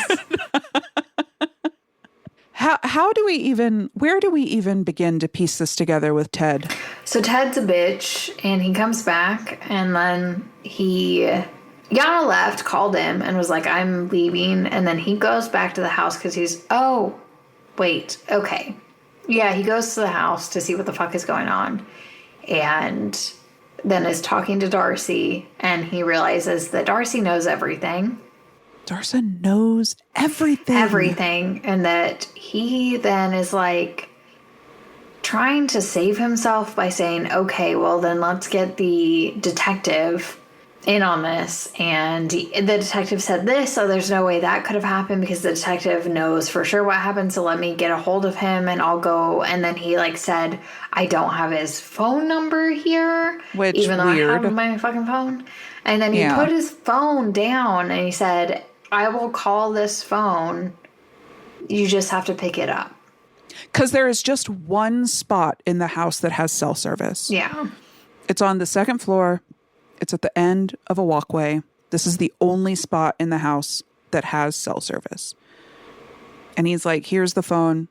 Where do we even begin to piece this together with Ted? So Ted's a bitch, and he comes back, and then Yana left, called him, and was like, I'm leaving, and then he goes back to the house because okay. Yeah, he goes to the house to see what the fuck is going on, and then is talking to Darcy, and he realizes that Darcy knows everything. Darcy knows everything. Everything. And that he then is like trying to save himself by saying, okay, well then let's get the detective in on this, and the detective said this, so there's no way that could have happened because the detective knows for sure what happened, so let me get a hold of him and I'll go. And then he like said, I don't have his phone number here, which even though weird. I have my fucking phone. And then he put his phone down and he said, I will call this phone, you just have to pick it up. Because there is just one spot in the house that has cell service. Yeah. It's on the second floor. It's at the end of a walkway. This is the only spot in the house that has cell service. And he's like, here's the phone.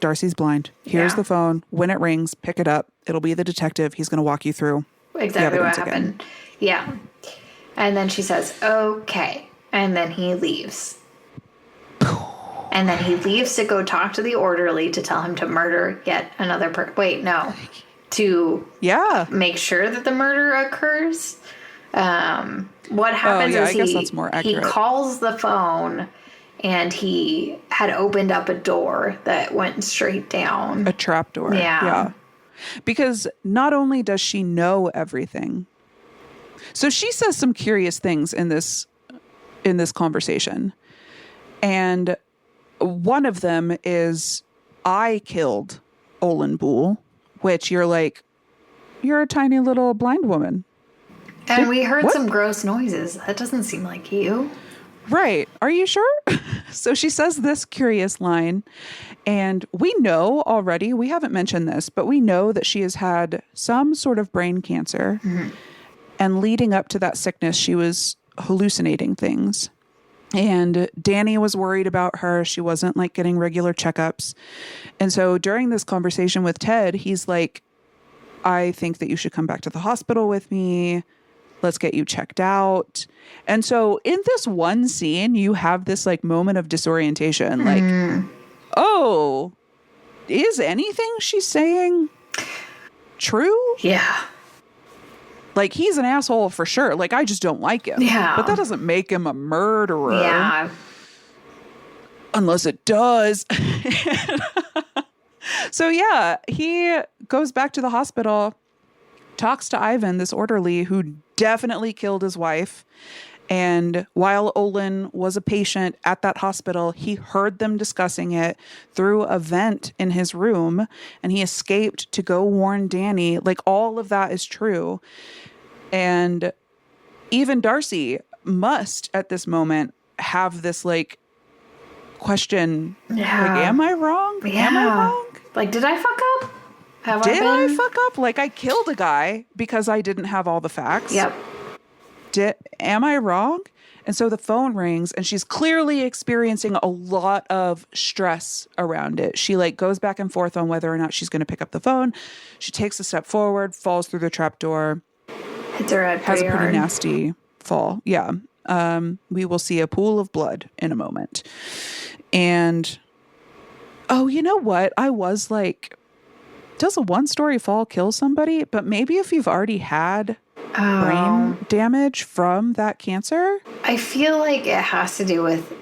Darcy's blind. Here's the phone. When it rings, pick it up. It'll be the detective. He's going to walk you through exactly what happened. Again. Yeah. And then she says, okay. And then he leaves. And then he leaves to go talk to the orderly to tell him to murder yet another person. Wait, no. To make sure that the murder occurs. What happens is I guess that's more accurate. He calls the phone and he had opened up a door that went straight down. A trap door. Yeah. Because not only does she know everything. So she says some curious things in this conversation. And one of them is, I killed Olin Boole, which you're like, you're a tiny little blind woman. And we heard some gross noises. That doesn't seem like you. Right. Are you sure? So she says this curious line, and we know already, we haven't mentioned this, but we know that she has had some sort of brain cancer. Mm-hmm. And leading up to that sickness, she was hallucinating things. And Danny was worried about her. She wasn't like getting regular checkups. And so during this conversation with Ted, he's like, I think that you should come back to the hospital with me. Let's get you checked out. And so in this one scene, you have this like moment of disorientation. Like, oh, is anything she's saying true? Yeah. Like, he's an asshole for sure. Like, I just don't like him. Yeah. But that doesn't make him a murderer. Yeah. Unless it does. So, yeah, he goes back to the hospital, talks to Ivan, this orderly who definitely killed his wife. And while Olin was a patient at that hospital, he heard them discussing it through a vent in his room, and he escaped to go warn Danny. Like, all of that is true. And even Darcy must, at this moment, have this, like, question. Yeah. Like, am I wrong? Yeah. Am I wrong? Like, did I fuck up? Did I fuck up? Like, I killed a guy because I didn't have all the facts. Yep. Am I wrong? And so the phone rings and she's clearly experiencing a lot of stress around it. She like goes back and forth on whether or not she's going to pick up the phone. She takes a step forward, falls through the trap door. Hits her head has a pretty hard. nasty fall. Yeah. We will see a pool of blood in a moment. And, oh, you know what? I was like, does a one-story fall kill somebody? But maybe if you've already had brain damage from that cancer? I feel like it has to do with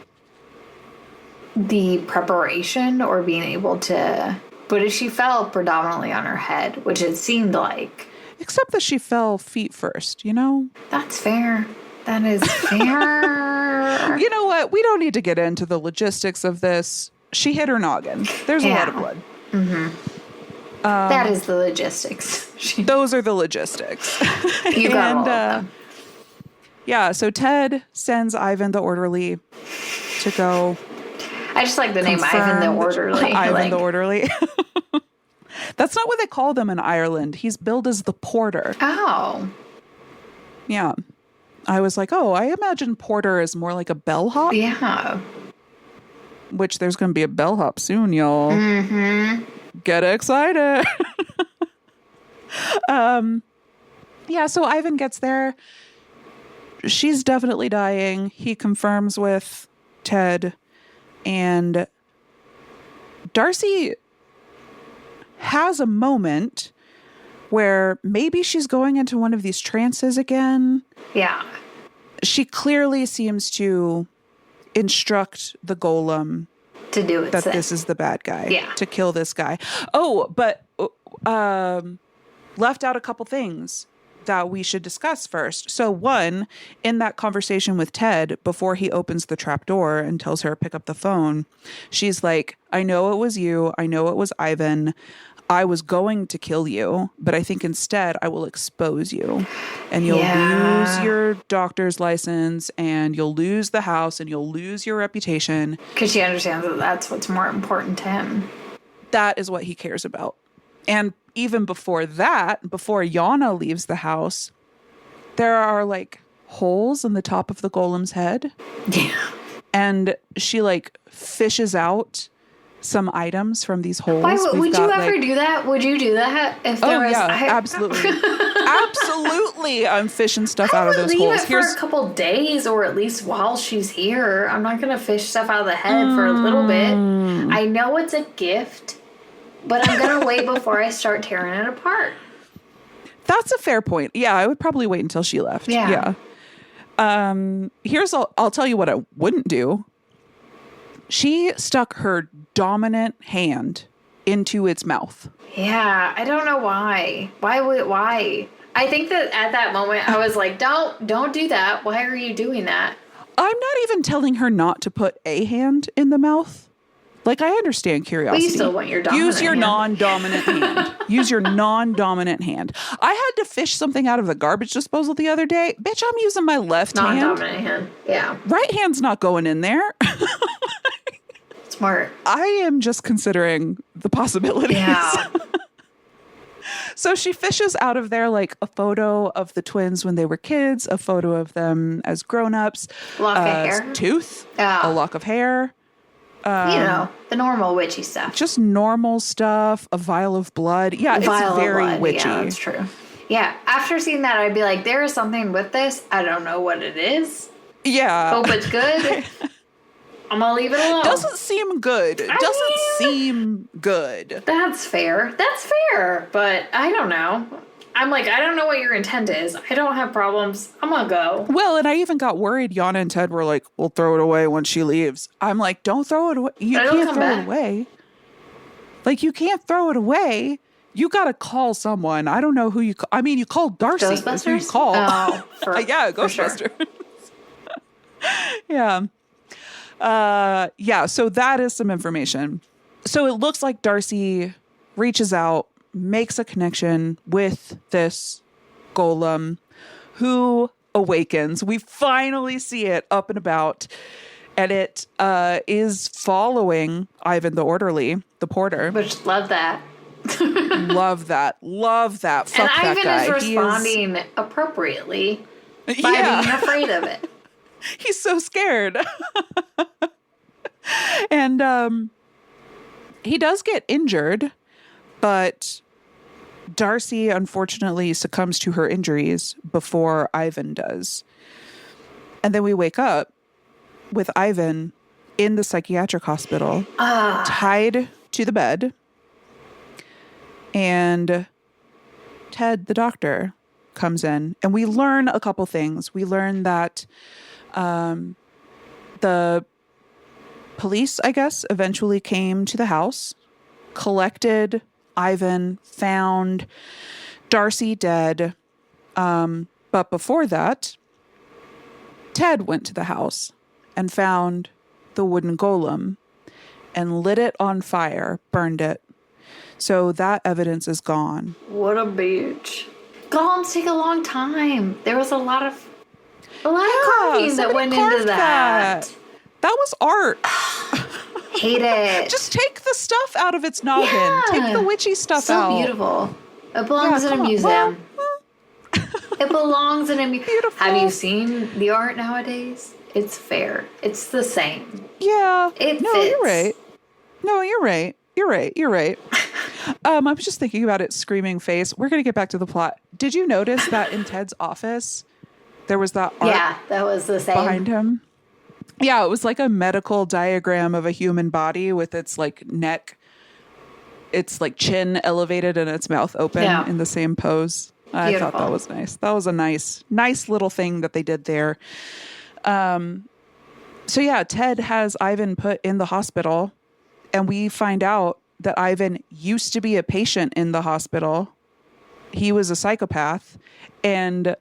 the preparation or being able to... But if she fell predominantly on her head, which it seemed like... Except that she fell feet first, you know? That's fair. That is fair. You know what? We don't need to get into the logistics of this. She hit her noggin. There's a lot of blood. Mm-hmm. That is the logistics. Those are the logistics. You got all of them. Yeah, so Ted sends Ivan the orderly to go. I just like the name Ivan the orderly. Ivan the orderly. That's not what they call them in Ireland. He's billed as the porter. Oh. Yeah. I was like, oh, I imagine porter is more like a bellhop. Yeah. Which there's going to be a bellhop soon, y'all. Mm-hmm. Get excited. Yeah, so Ivan gets there. She's definitely dying. He confirms with Ted. And Darcy has a moment where maybe she's going into one of these trances again. Yeah. She clearly seems to instruct the golem to do it. That this is the bad guy. Yeah. To kill this guy. Oh, but left out a couple things. that we should discuss first. So one, in that conversation with Ted, before he opens the trap door and tells her to pick up the phone, she's like, I know it was you. I know it was Ivan. I was going to kill you, but I think instead I will expose you and you'll lose your doctor's license and you'll lose the house and you'll lose your reputation. Because she understands that that's what's more important to him. That is what he cares about. And even before that, before Yana leaves the house, there are like holes in the top of the golem's head. Yeah. And she like fishes out some items from these holes. Why, would you ever do that? Would you do that if there was? Yeah, absolutely, absolutely. I'm fishing stuff out of those holes. Leave it for a couple days, or at least while she's here. I'm not gonna fish stuff out of the head for a little bit. I know it's a gift, but I'm gonna wait before I start tearing it apart. That's a fair point. Yeah, I would probably wait until she left. Yeah. I'll tell you what I wouldn't do. She stuck her dominant hand into its mouth. Yeah, I don't know why. Why? I think that at that moment I was like, don't do that. Why are you doing that? I'm not even telling her not to put a hand in the mouth. Like, I understand curiosity. But you still want your dominant Use your hand. non-dominant hand. Use your non-dominant hand. I had to fish something out of the garbage disposal the other day. Bitch, I'm using my left hand. Non-dominant hand. Yeah. Right hand's not going in there. Smart. I am just considering the possibilities. Yeah. So she fishes out of there like a photo of the twins when they were kids, a photo of them as grown-ups. Lock of hair. Tooth. A lock of hair. The normal witchy stuff. Just normal stuff. A vial of blood. Yeah, it's very witchy. Yeah, that's true. Yeah, after seeing that, I'd be like, there is something with this. I don't know what it is. Yeah. Hope it's good. I'm going to leave it alone. Doesn't seem good. Seem good. That's fair. But I don't know. I'm like, I don't know what your intent is. I don't have problems. I'm going to go. Well, and I even got worried. Yana and Ted were like, we'll throw it away when she leaves. I'm like, don't throw it away. You can't throw it away. Like, you can't throw it away. You got to call someone. I don't know who you call. I mean, you called Darcy. Ghostbusters? That's who you call. Oh, yeah, Ghostbusters. Sure. Yeah. So that is some information. So it looks like Darcy reaches out, makes a connection with this golem who awakens. We finally see it up and about, and it is following Ivan the orderly, the porter. Which, love that. Love that. Fuck and that Ivan guy. is responding appropriately by being afraid of it. He's so scared. And he does get injured, but Darcy unfortunately succumbs to her injuries before Ivan does. And then we wake up with Ivan in the psychiatric hospital, tied to the bed. And Ted, the doctor, comes in. And we learn a couple things. We learn that the police, I guess, eventually came to the house, collected Ivan, found Darcy dead. But before that, Ted went to the house and found the wooden golem and lit it on fire, burned it. So that evidence is gone. What a bitch. Golems take a long time. There was a lot of carving that went into that. That was art. Hate it. Just take the stuff out of its noggin. Yeah. Take the witchy stuff out. So beautiful. It belongs in a museum. It belongs in a museum. Beautiful. Have you seen the art nowadays? It's fair. It's the same. Yeah. It fits. You're right. No, you're right. You're right. I was just thinking about it, screaming face. We're going to get back to the plot. Did you notice that in Ted's office, there was that art? Yeah, that was the same. Behind him? Yeah, it was like a medical diagram of a human body with its like neck, its like chin elevated and its mouth open in the same pose. I thought that was nice. That was a nice little thing that they did there. So yeah, Ted has Ivan put in the hospital, and we find out that Ivan used to be a patient in the hospital he was a psychopath. And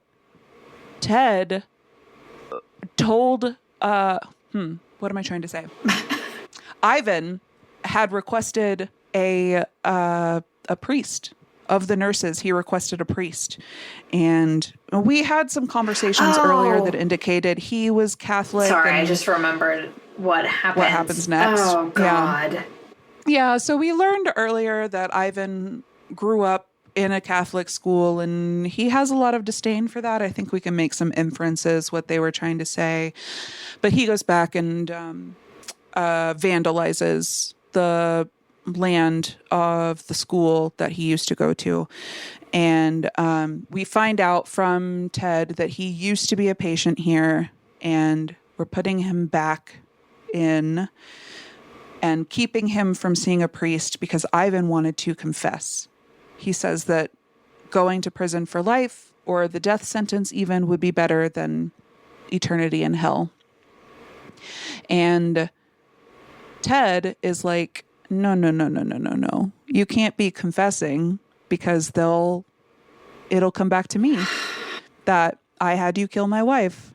Ted told, what am I trying to say? Ivan had requested a priest. Of the nurses, he requested a priest. And we had some conversations earlier that indicated he was Catholic. Sorry, I just remembered what happens next. Oh, God. Yeah, so we learned earlier that Ivan grew up in a Catholic school, and he has a lot of disdain for that. I think we can make some inferences what they were trying to say. But he goes back and vandalizes the land of the school that he used to go to. And we find out from Ted that he used to be a patient here, and we're putting him back in and keeping him from seeing a priest because Ivan wanted to confess. He says that going to prison for life or the death sentence even would be better than eternity in hell. And Ted is like, no. You can't be confessing because it'll come back to me that I had you kill my wife,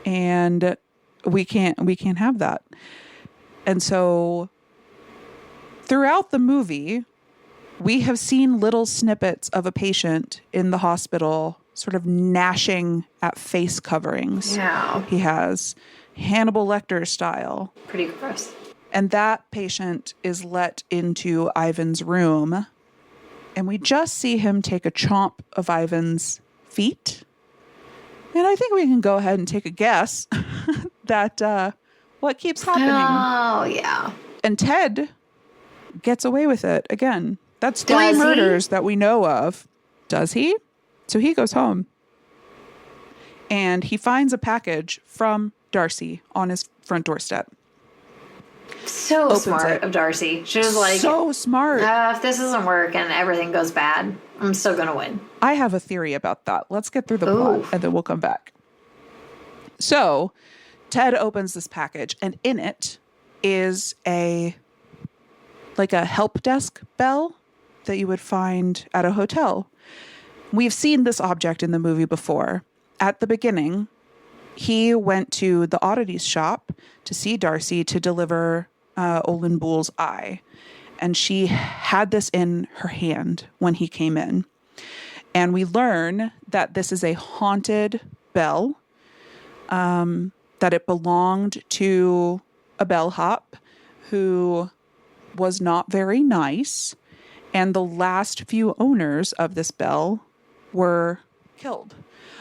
and we can't have that. And so throughout the movie, we have seen little snippets of a patient in the hospital sort of gnashing at face coverings. Yeah. He has Hannibal Lecter style. Pretty gross. And that patient is let into Ivan's room, and we just see him take a chomp of Ivan's feet. And I think we can go ahead and take a guess that what keeps happening. Oh, yeah. And Ted gets away with it again. That's 3 murders that we know of. Does he? So he goes home. And he finds a package from Darcy on his front doorstep. So smart of Darcy. She was like, so smart. If this doesn't work and everything goes bad, I'm still going to win. I have a theory about that. Let's get through the plot and then we'll come back. So Ted opens this package, and in it is a help desk bell that you would find at a hotel. We've seen this object in the movie before. At the beginning, he went to the Oddities shop to see Darcy to deliver Olin Boole's eye. And she had this in her hand when he came in. And we learn that this is a haunted bell, that it belonged to a bellhop who was not very nice. And the last few owners of this bell were killed.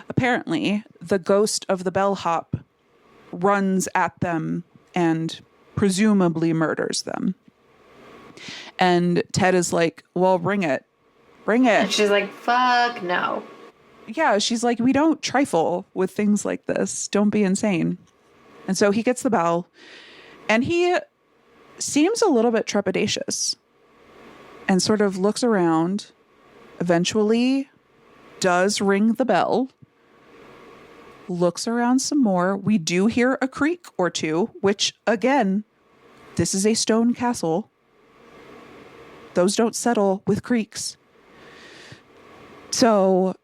Apparently, the ghost of the bellhop runs at them and presumably murders them. And Ted is like, well, ring it. And she's like, fuck no. Yeah, she's like, we don't trifle with things like this. Don't be insane. And so he gets the bell, and he seems a little bit trepidatious and sort of looks around, eventually does ring the bell, looks around some more. We do hear a creak or two, which, again, this is a stone castle. Those don't settle with creaks. So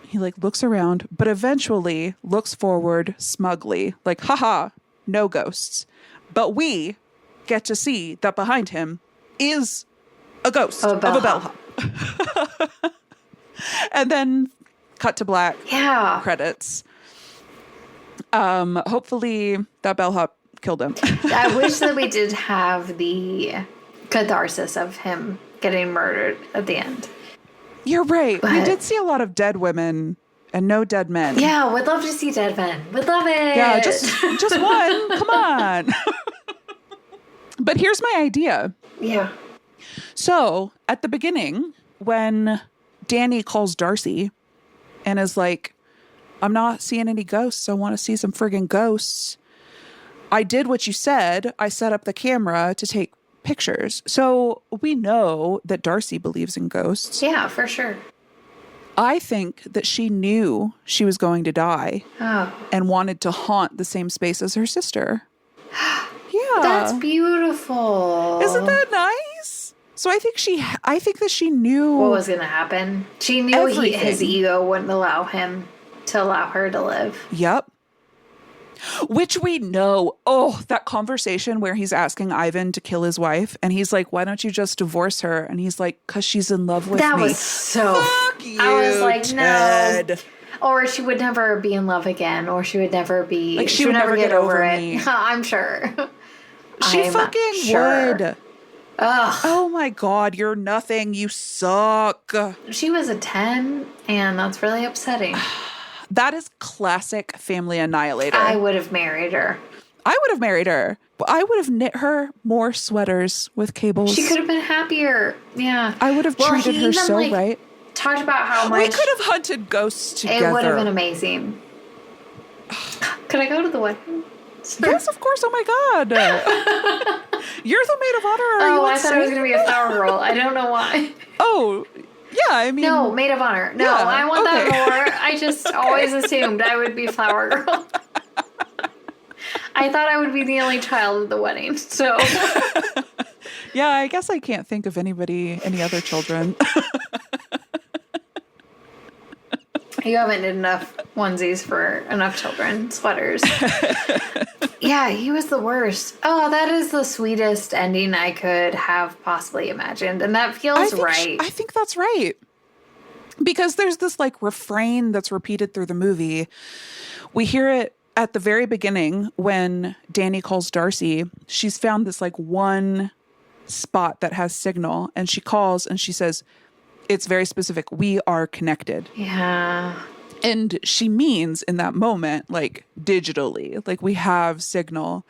he looks around, but eventually looks forward smugly, like, haha, no ghosts. But we get to see that behind him is a ghost of a bellhop. And then cut to black. Yeah. Credits. Hopefully that bellhop killed him. I wish that we did have the catharsis of him getting murdered at the end. You're right. But we did see a lot of dead women and no dead men. Yeah, we'd love to see dead men. We'd love it. Yeah, just one. Come on. But here's my idea. Yeah. So at the beginning, when Danny calls Darcy and is like, I'm not seeing any ghosts. I want to see some friggin' ghosts. I did what you said. I set up the camera to take pictures. So we know that Darcy believes in ghosts. Yeah, for sure. I think that she knew she was going to die and wanted to haunt the same space as her sister. Yeah. That's beautiful. Isn't that nice? So I think that she knew what was going to happen. She knew his ego wouldn't allow him to allow her to live. Yep. Which we know. Oh, that conversation where he's asking Ivan to kill his wife. And he's like, why don't you just divorce her? And he's like, because she's in love with me. That was so... Fuck you, I was like, Ted. no. Or she would never be in love again. Or she would never be... Like, she would never get over me. I'm sure. She fucking would. Ugh. Oh my God, you're nothing. You suck. She was a 10, and that's really upsetting. That is classic family annihilator. I would have married her. I would have married her. I would have knit her more sweaters with cables. She could have been happier. Yeah. I would have treated her so right. Talked about how much... We could have hunted ghosts together. It would have been amazing. Could I go to the wedding? Yes, of course. Oh my God. You're the maid of honor. Oh, I thought I was going to be a flower girl. I don't know why. Oh, yeah. I mean... No, maid of honor. No, yeah, I want that more. I just always assumed I would be flower girl. I thought I would be the only child at the wedding, so... Yeah, I guess I can't think of any other children. You haven't knit enough onesies for enough children, sweaters. Yeah, he was the worst. Oh, that is the sweetest ending I could have possibly imagined. And that feels right. I think that's right. Because there's this like refrain that's repeated through the movie. We hear it at the very beginning when Danny calls Darcy. She's found this like one spot that has signal, and she calls and she says, it's very specific. We are connected. Yeah. And she means in that moment, like digitally, like we have signal,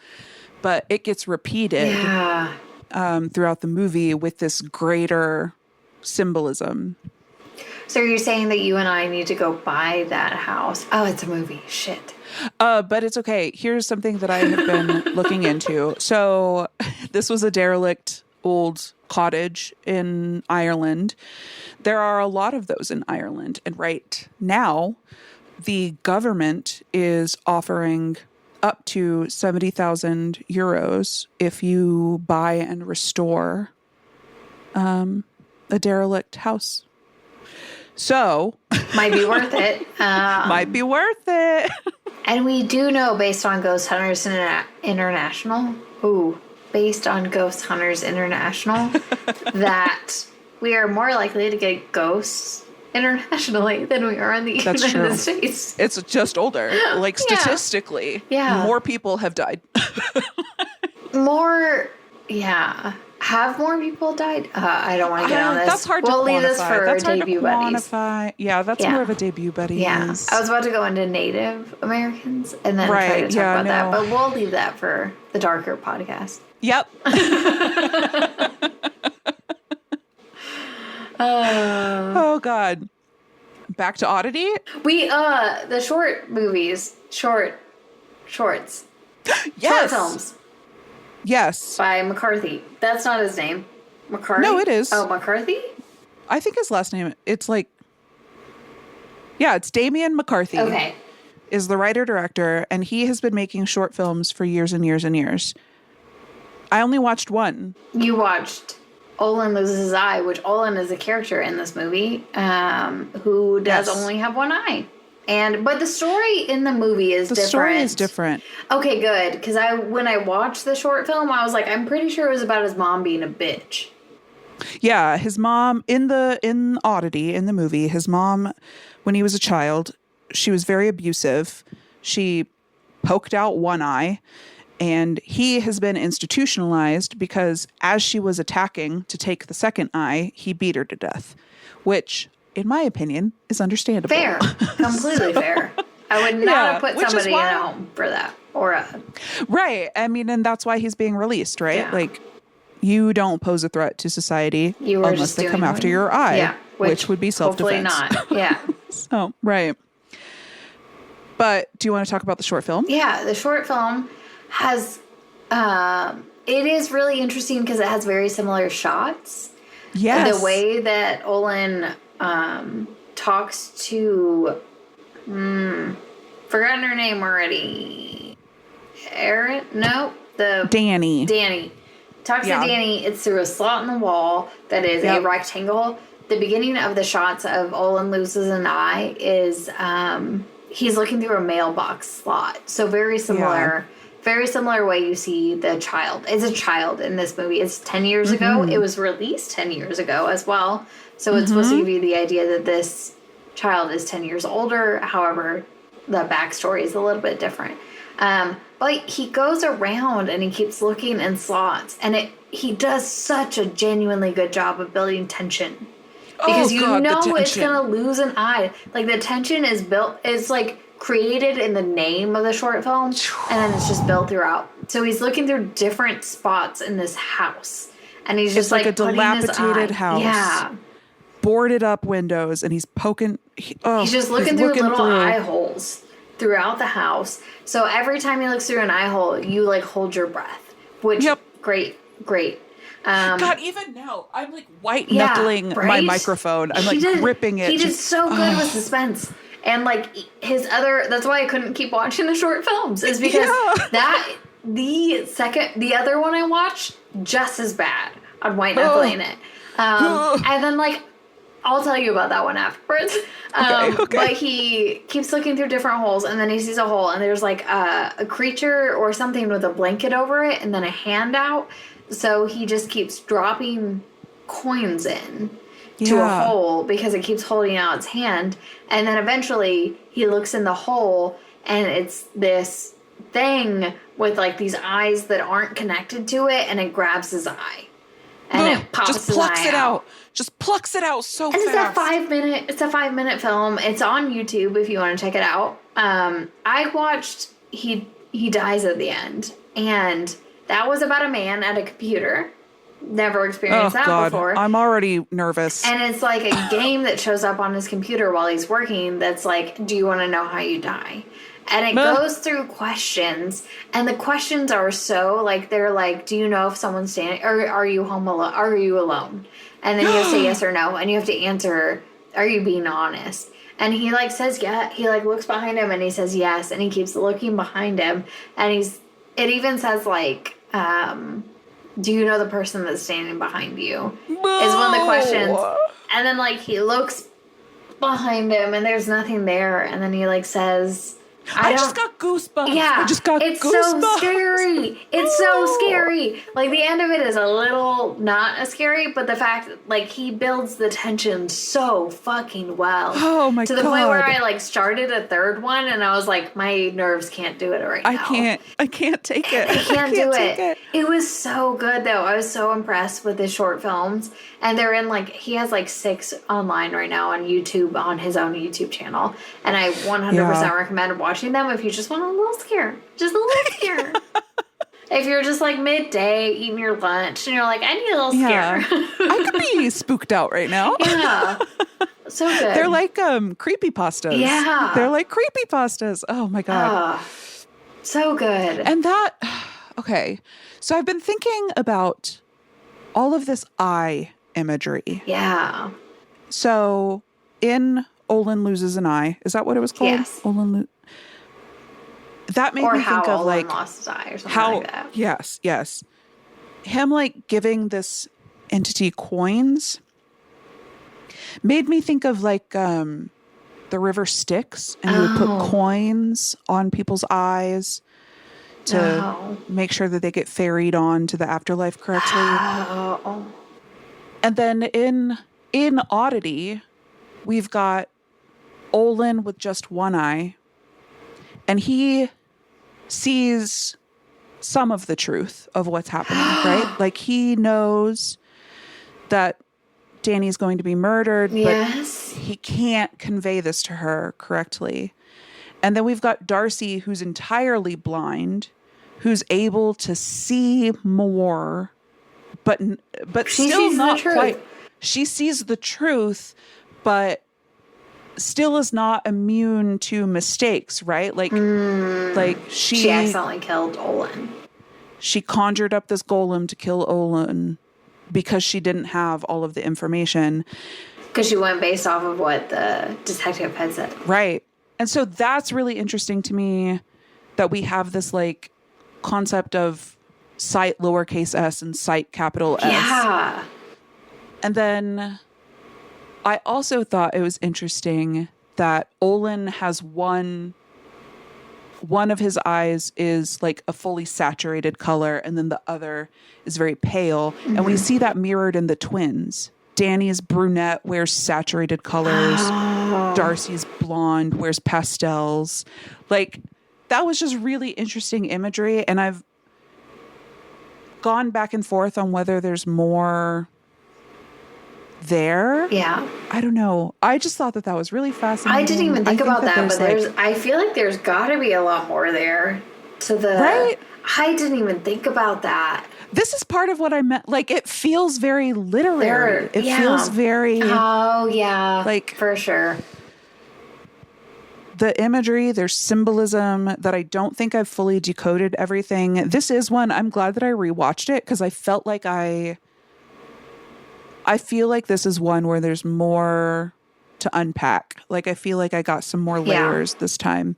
but it gets repeated throughout the movie with this greater symbolism. So you're saying that you and I need to go buy that house? Oh, it's a movie. Shit. But it's okay. Here's something that I have been looking into. So this was a derelict old cottage in Ireland. There are a lot of those in Ireland. And right now, the government is offering up to 70,000 euros if you buy and restore a derelict house. So... might be worth it. Might be worth it. And we do know, based on Ghost Hunters International... Ooh. Based on Ghost Hunters International, that we are more likely to get ghosts internationally than we are in the United States. It's just older. Like, statistically, more people have died. Have more people died? I don't want to get on this. That's hard to quantify. We'll leave this for debut buddies. Yeah, that's more of a debut buddy. Yeah, I was about to go into Native Americans and then try to talk about that, but we'll leave that for the darker podcast. Yep. Oh God. Back to Oddity. The short movies, shorts. Yes. Short films. Yes. By McCarthy. That's not his name. McCarthy? No, it is. Oh, McCarthy? I think his last name, it's like, it's Damien McCarthy. Okay. Is the writer-director, and he has been making short films for years and years and years. I only watched one. You watched Olin Loses His Eye, which Olin is a character in this movie who does only have one eye. But the story in the movie is different. The story is different. Okay, good. Because when I watched the short film, I was like, I'm pretty sure it was about his mom being a bitch. Yeah, his mom, in Oddity, in the movie, his mom, when he was a child, she was very abusive. She poked out one eye. And he has been institutionalized because as she was attacking to take the second eye, he beat her to death, which, in my opinion, is understandable. Fair. Completely fair. I would not have put somebody in a home for that. Right. I mean, and that's why he's being released, right? Yeah. Like, you don't pose a threat to society unless they come after your eye, which would be self-defense. Hopefully not. Yeah. So, right. But do you want to talk about the short film? Yeah, the short film has, it is really interesting because it has very similar shots. Yes. The way that Olin talks to, forgotten her name already. Erin? No, Danny. talks to Danny. It's through a slot in the wall that is a rectangle. The beginning of the shots of Olin loses an eye is he's looking through a mailbox slot. So very similar. Very similar way you see the child. It's a child in this movie. It's 10 years ago. It was released 10 years ago as well. So it's supposed to give you the idea that this child is 10 years older. However, the backstory is a little bit different. But he goes around and he keeps looking in slots. And he does such a genuinely good job of building tension. Because it's going to lose an eye. Like, the tension is built. It's like created in the name of the short film, and then it's just built throughout. So he's looking through different spots in this house, and he's just like a dilapidated house, boarded up windows, and he's poking. He's just looking through little eye holes throughout the house. So every time he looks through an eye hole, you like hold your breath. Which great. God, even now, I'm like white knuckling my microphone. I'm like gripping it. He did so good with suspense. And like that's why I couldn't keep watching the short films, is because the other one I watched, just as bad on white knuckling it. And then like, I'll tell you about that one afterwards. Okay. But he keeps looking through different holes, and then he sees a hole, and there's like a creature or something with a blanket over it, and then a hand out. So he just keeps dropping coins in to a hole because it keeps holding out its hand. And then eventually he looks in the hole, and it's this thing with like these eyes that aren't connected to it, and it grabs his eye. And it pops just plucks it out. Just plucks it out so fast. It's a 5-minute film. It's on YouTube if you want to check it out. I watched he dies at the end, and that was about a man at a computer. Never experienced that before. I'm already nervous. And it's like a game that shows up on his computer while he's working that's like, do you want to know how you die? And it goes through questions, and the questions are so like, they're like, do you know if someone's standing, or are you home alone? Are you alone? And then you have to say yes or no, and you have to answer, are you being honest? And he like says yeah. He like looks behind him and he says yes, and he keeps looking behind him, and it even says like, do you know the person that's standing behind you? Is one of the questions. And then like he looks behind him and there's nothing there, and then he like says, I just got goosebumps. Yeah, I just got it's goosebumps. So scary. It's so scary. Like, the end of it is a little not as scary, but the fact that, like, he builds the tension so fucking well. Oh my god! To the point where I like started a third one, and I was like, my nerves can't do it right now. I can't take it. I can't do it. It was so good though. I was so impressed with his short films, and they're in like, he has like 6 online right now on YouTube, on his own YouTube channel, and I 100% recommend watching them if you just want a little scare. Just a little scare. If you're just like midday eating your lunch and you're like, I need a little scare. I could be spooked out right now. Yeah. So good. They're like creepypastas. Yeah. They're like creepypastas. Oh my god. So good. And that, okay. So I've been thinking about all of this eye imagery. Yeah. So in Olin Loses an Eye, is that what it was called? Yes. That made me think of like lost his eye or something like that. Yes. Him like giving this entity coins made me think of like the river Styx, and you would put coins on people's eyes to make sure that they get ferried on to the afterlife correctly. And then in Oddity, we've got Olin with just one eye, and he sees some of the truth of what's happening, right? Like, he knows that Danny's going to be murdered, but he can't convey this to her correctly. And then we've got Darcy, who's entirely blind, who's able to see more, but still not quite. She sees the truth, but still is not immune to mistakes, right? Like she accidentally killed Olin. She conjured up this golem to kill Olin because she didn't have all of the information. Because she went based off of what the detective had said. Right. And so that's really interesting to me, that we have this like concept of SIKE lowercase s and SIKE capital S. Yeah. And then I also thought it was interesting that Olin has one of his eyes is like a fully saturated color, and then the other is very pale. Mm-hmm. And we see that mirrored in the twins. Danny's brunette, wears saturated colors. Darcy's blonde, wears pastels. Like, that was just really interesting imagery. And I've gone back and forth on whether there's more there. Yeah. I don't know. I just thought that was really fascinating. I didn't even think about that, but I feel like there's got to be a lot more there to the... Right? I didn't even think about that. This is part of what I meant. Like, it feels very literary. It feels very... Oh, yeah. Like... For sure. The imagery, there's symbolism that I don't think I've fully decoded everything. This is one, I'm glad that I rewatched it because I felt like I feel like this is one where there's more to unpack. Like, I feel like I got some more layers this time.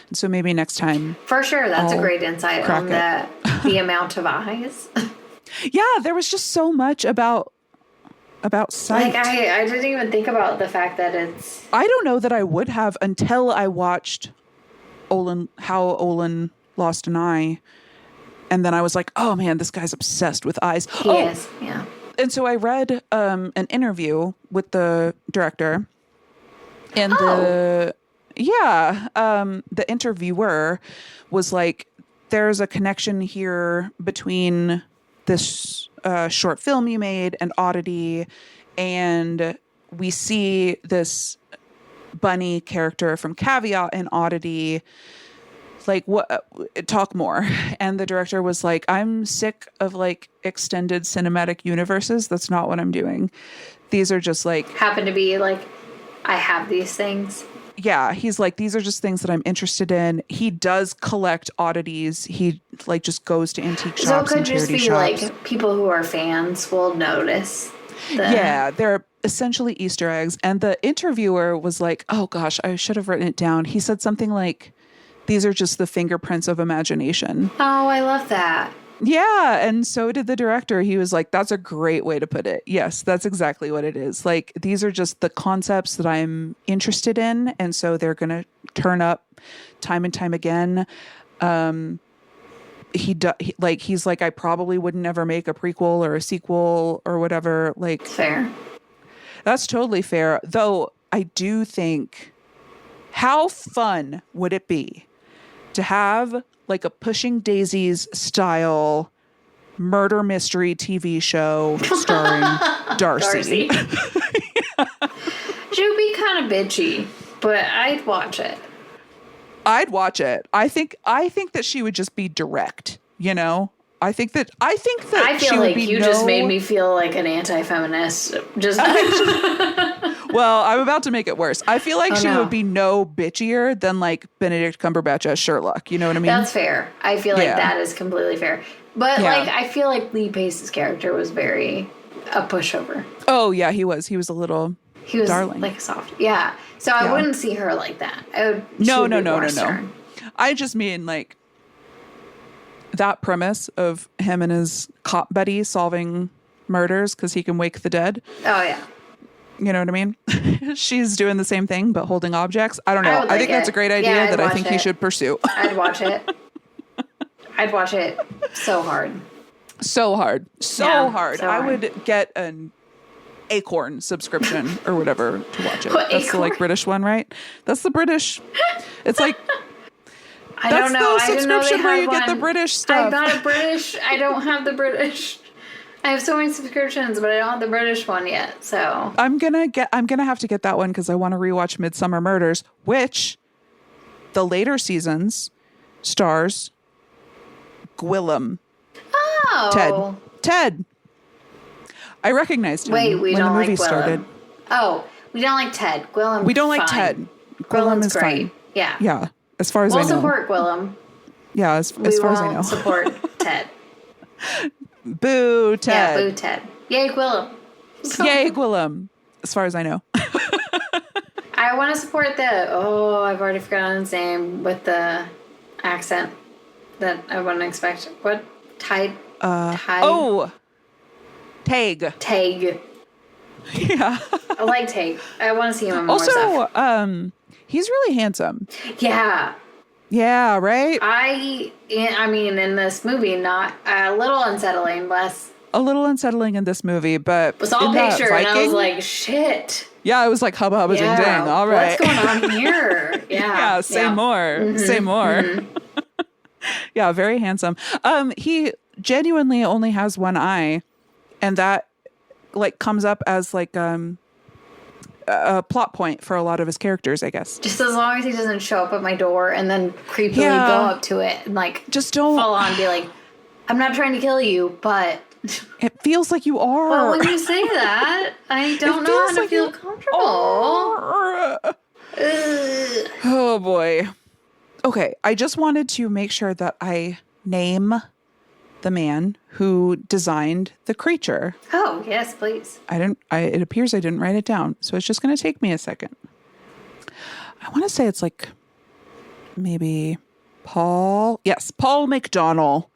And so maybe next time. For sure. That's a great insight on the amount of eyes. Yeah, there was just so much about SIKE. Like, I didn't even think about the fact that it's... I don't know that I would have until I watched How Olin Lost an Eye. And then I was like, oh man, this guy's obsessed with eyes. He is, yeah. And so I read an interview with the director. And the interviewer was like, there's a connection here between this short film you made and Oddity, and we see this bunny character from Caveat in Oddity. Like, what? Talk more. And the director was like, I'm sick of like extended cinematic universes. That's not what I'm doing. These are just like... Happen to be like, I have these things. Yeah, he's like, these are just things that I'm interested in. He does collect oddities. He like just goes to antique shops and charity shops. So it could just be like people who are fans will notice. Yeah, they're essentially Easter eggs. And the interviewer was like, oh gosh, I should have written it down. He said something like, these are just the fingerprints of imagination. Oh, I love that. Yeah, and so did the director. He was like, that's a great way to put it. Yes, that's exactly what it is. Like, these are just the concepts that I'm interested in, and so they're going to turn up time and time again. He's like, I probably would never make a prequel or a sequel or whatever. Like, fair. That's totally fair. Though I do think, how fun would it be to have like a Pushing Daisies style murder mystery TV show starring Darcy. Yeah. She would be kind of bitchy, but I'd watch it. I'd watch it. I think that she would just be direct, you know? I think that I feel like you just made me feel like an anti-feminist. Just Well, I'm about to make it worse. I feel like she would be no bitchier than like Benedict Cumberbatch as Sherlock. You know what I mean? That's fair. I feel like that is completely fair. But like, I feel like Lee Pace's character was very a pushover. Oh yeah, he was. He was a little. He was darling. Like soft. Yeah. So I wouldn't see her like that. No. I just mean like that premise of him and his cop buddy solving murders because he can wake the dead. Oh yeah. You know what I mean? She's doing the same thing, but holding objects. I don't know. I think that's a great idea that I think he should pursue. I'd watch it. I'd watch it so hard. So hard. I would get an Acorn subscription or whatever to watch it. That's the like British one, right? That's the British. It's like... I don't know. That's the subscription where you get the British stuff. I'm not a British. I don't have the British... I have so many subscriptions, but I don't have the British one yet. So I'm gonna have to get that one because I want to rewatch Midsummer Murders, which the later seasons stars Gwillem. Oh, Ted. I recognized him. Wait, when the movie started. Oh, we don't like Ted. Gwillem. We don't like Ted. Gwillem's great. Fine. Yeah. Yeah. As far as I know. We'll support Gwillem. Yeah. As far as I know. Support Ted. Boo, Ted. Yeah, boo, Ted. Yay, Gwillem. Yay, Gwillem. As far as I know. I want to support I've already forgotten his name with the accent that I wouldn't expect. What? Tag. Yeah. I like Tag. I want to see him in more stuff. Also, he's really handsome. Yeah. Yeah, right? I mean, in this movie, not a little unsettling, less. A little unsettling in this movie, but it was all picture, and I was like, shit. Yeah, I was like, hubba, hubba, ding, ding. All right. What's going on here? Yeah. Say more. Mm-hmm. Say more. Mm-hmm. Yeah, very handsome. He genuinely only has one eye, and that like comes up as like a plot point for a lot of his characters, I guess. Just as long as he doesn't show up at my door and then creepily go up to it and like just don't fall on and be like, I'm not trying to kill you, but it feels like you are. Well, when you say that, I don't know how to feel comfortable. Oh boy. Okay, I just wanted to make sure that I name the man who designed the creature. Oh, yes, please. It appears I didn't write it down, so it's just going to take me a second. I want to say it's like maybe Paul. Yes, Paul McDonnell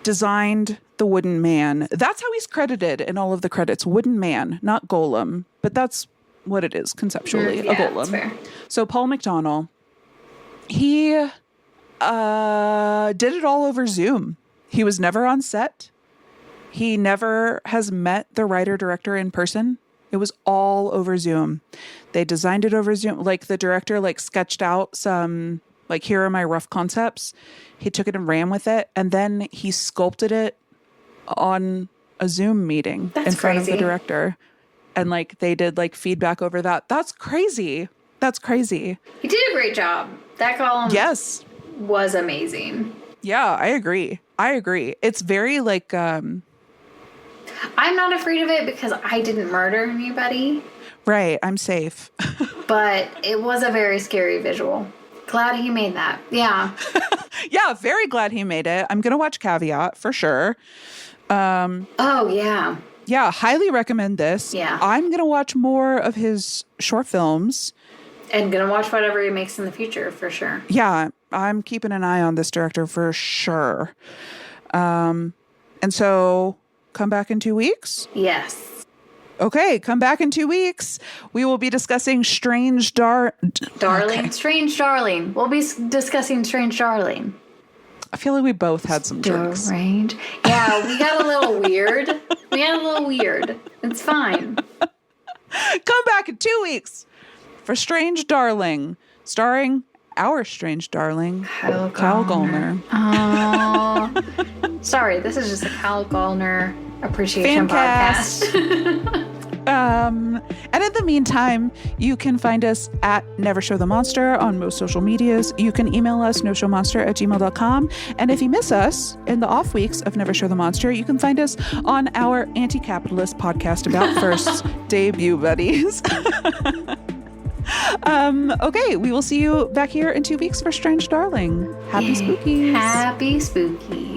designed the wooden man. That's how he's credited in all of the credits. Wooden man, not golem, but that's what it is conceptually, a golem. That's fair. So Paul McDonnell, he did it all over Zoom. He was never on set. He never has met the writer-director in person. It was all over Zoom. They designed it over Zoom. Like the director sketched out some, here are my rough concepts. He took it and ran with it. And then he sculpted it on a Zoom meeting in front of the director. And they did feedback over that. That's crazy. That's crazy. He did a great job. That column was amazing. Yeah, I agree. It's very I'm not afraid of it because I didn't murder anybody. Right, I'm safe. But it was a very scary visual. Glad he made that. Yeah. Yeah, very glad he made it. I'm going to watch Caveat for sure. Oh, yeah. Yeah, highly recommend this. Yeah. I'm going to watch more of his short films. And going to watch whatever he makes in the future for sure. Yeah, I'm keeping an eye on this director for sure. And so come back in 2 weeks? Yes. Okay, come back in 2 weeks. We will be discussing Strange Darling. Okay. Strange Darling. We'll be discussing Strange Darling. I feel like we both had some drinks. Strange. Yeah, we got a little weird. It's fine. Come back in 2 weeks for Strange Darling, starring our strange darling, Kyle Gallner. Oh, sorry. This is just a Kyle Gallner appreciation podcast. And in the meantime, you can find us at Never Show the Monster on most social medias. You can email us noshowmonster@gmail.com. And if you miss us in the off weeks of Never Show the Monster, you can find us on our anti-capitalist podcast about first debut buddies. Okay, we will see you back here in 2 weeks for Strange Darling. Happy Spookies. Happy Spookies.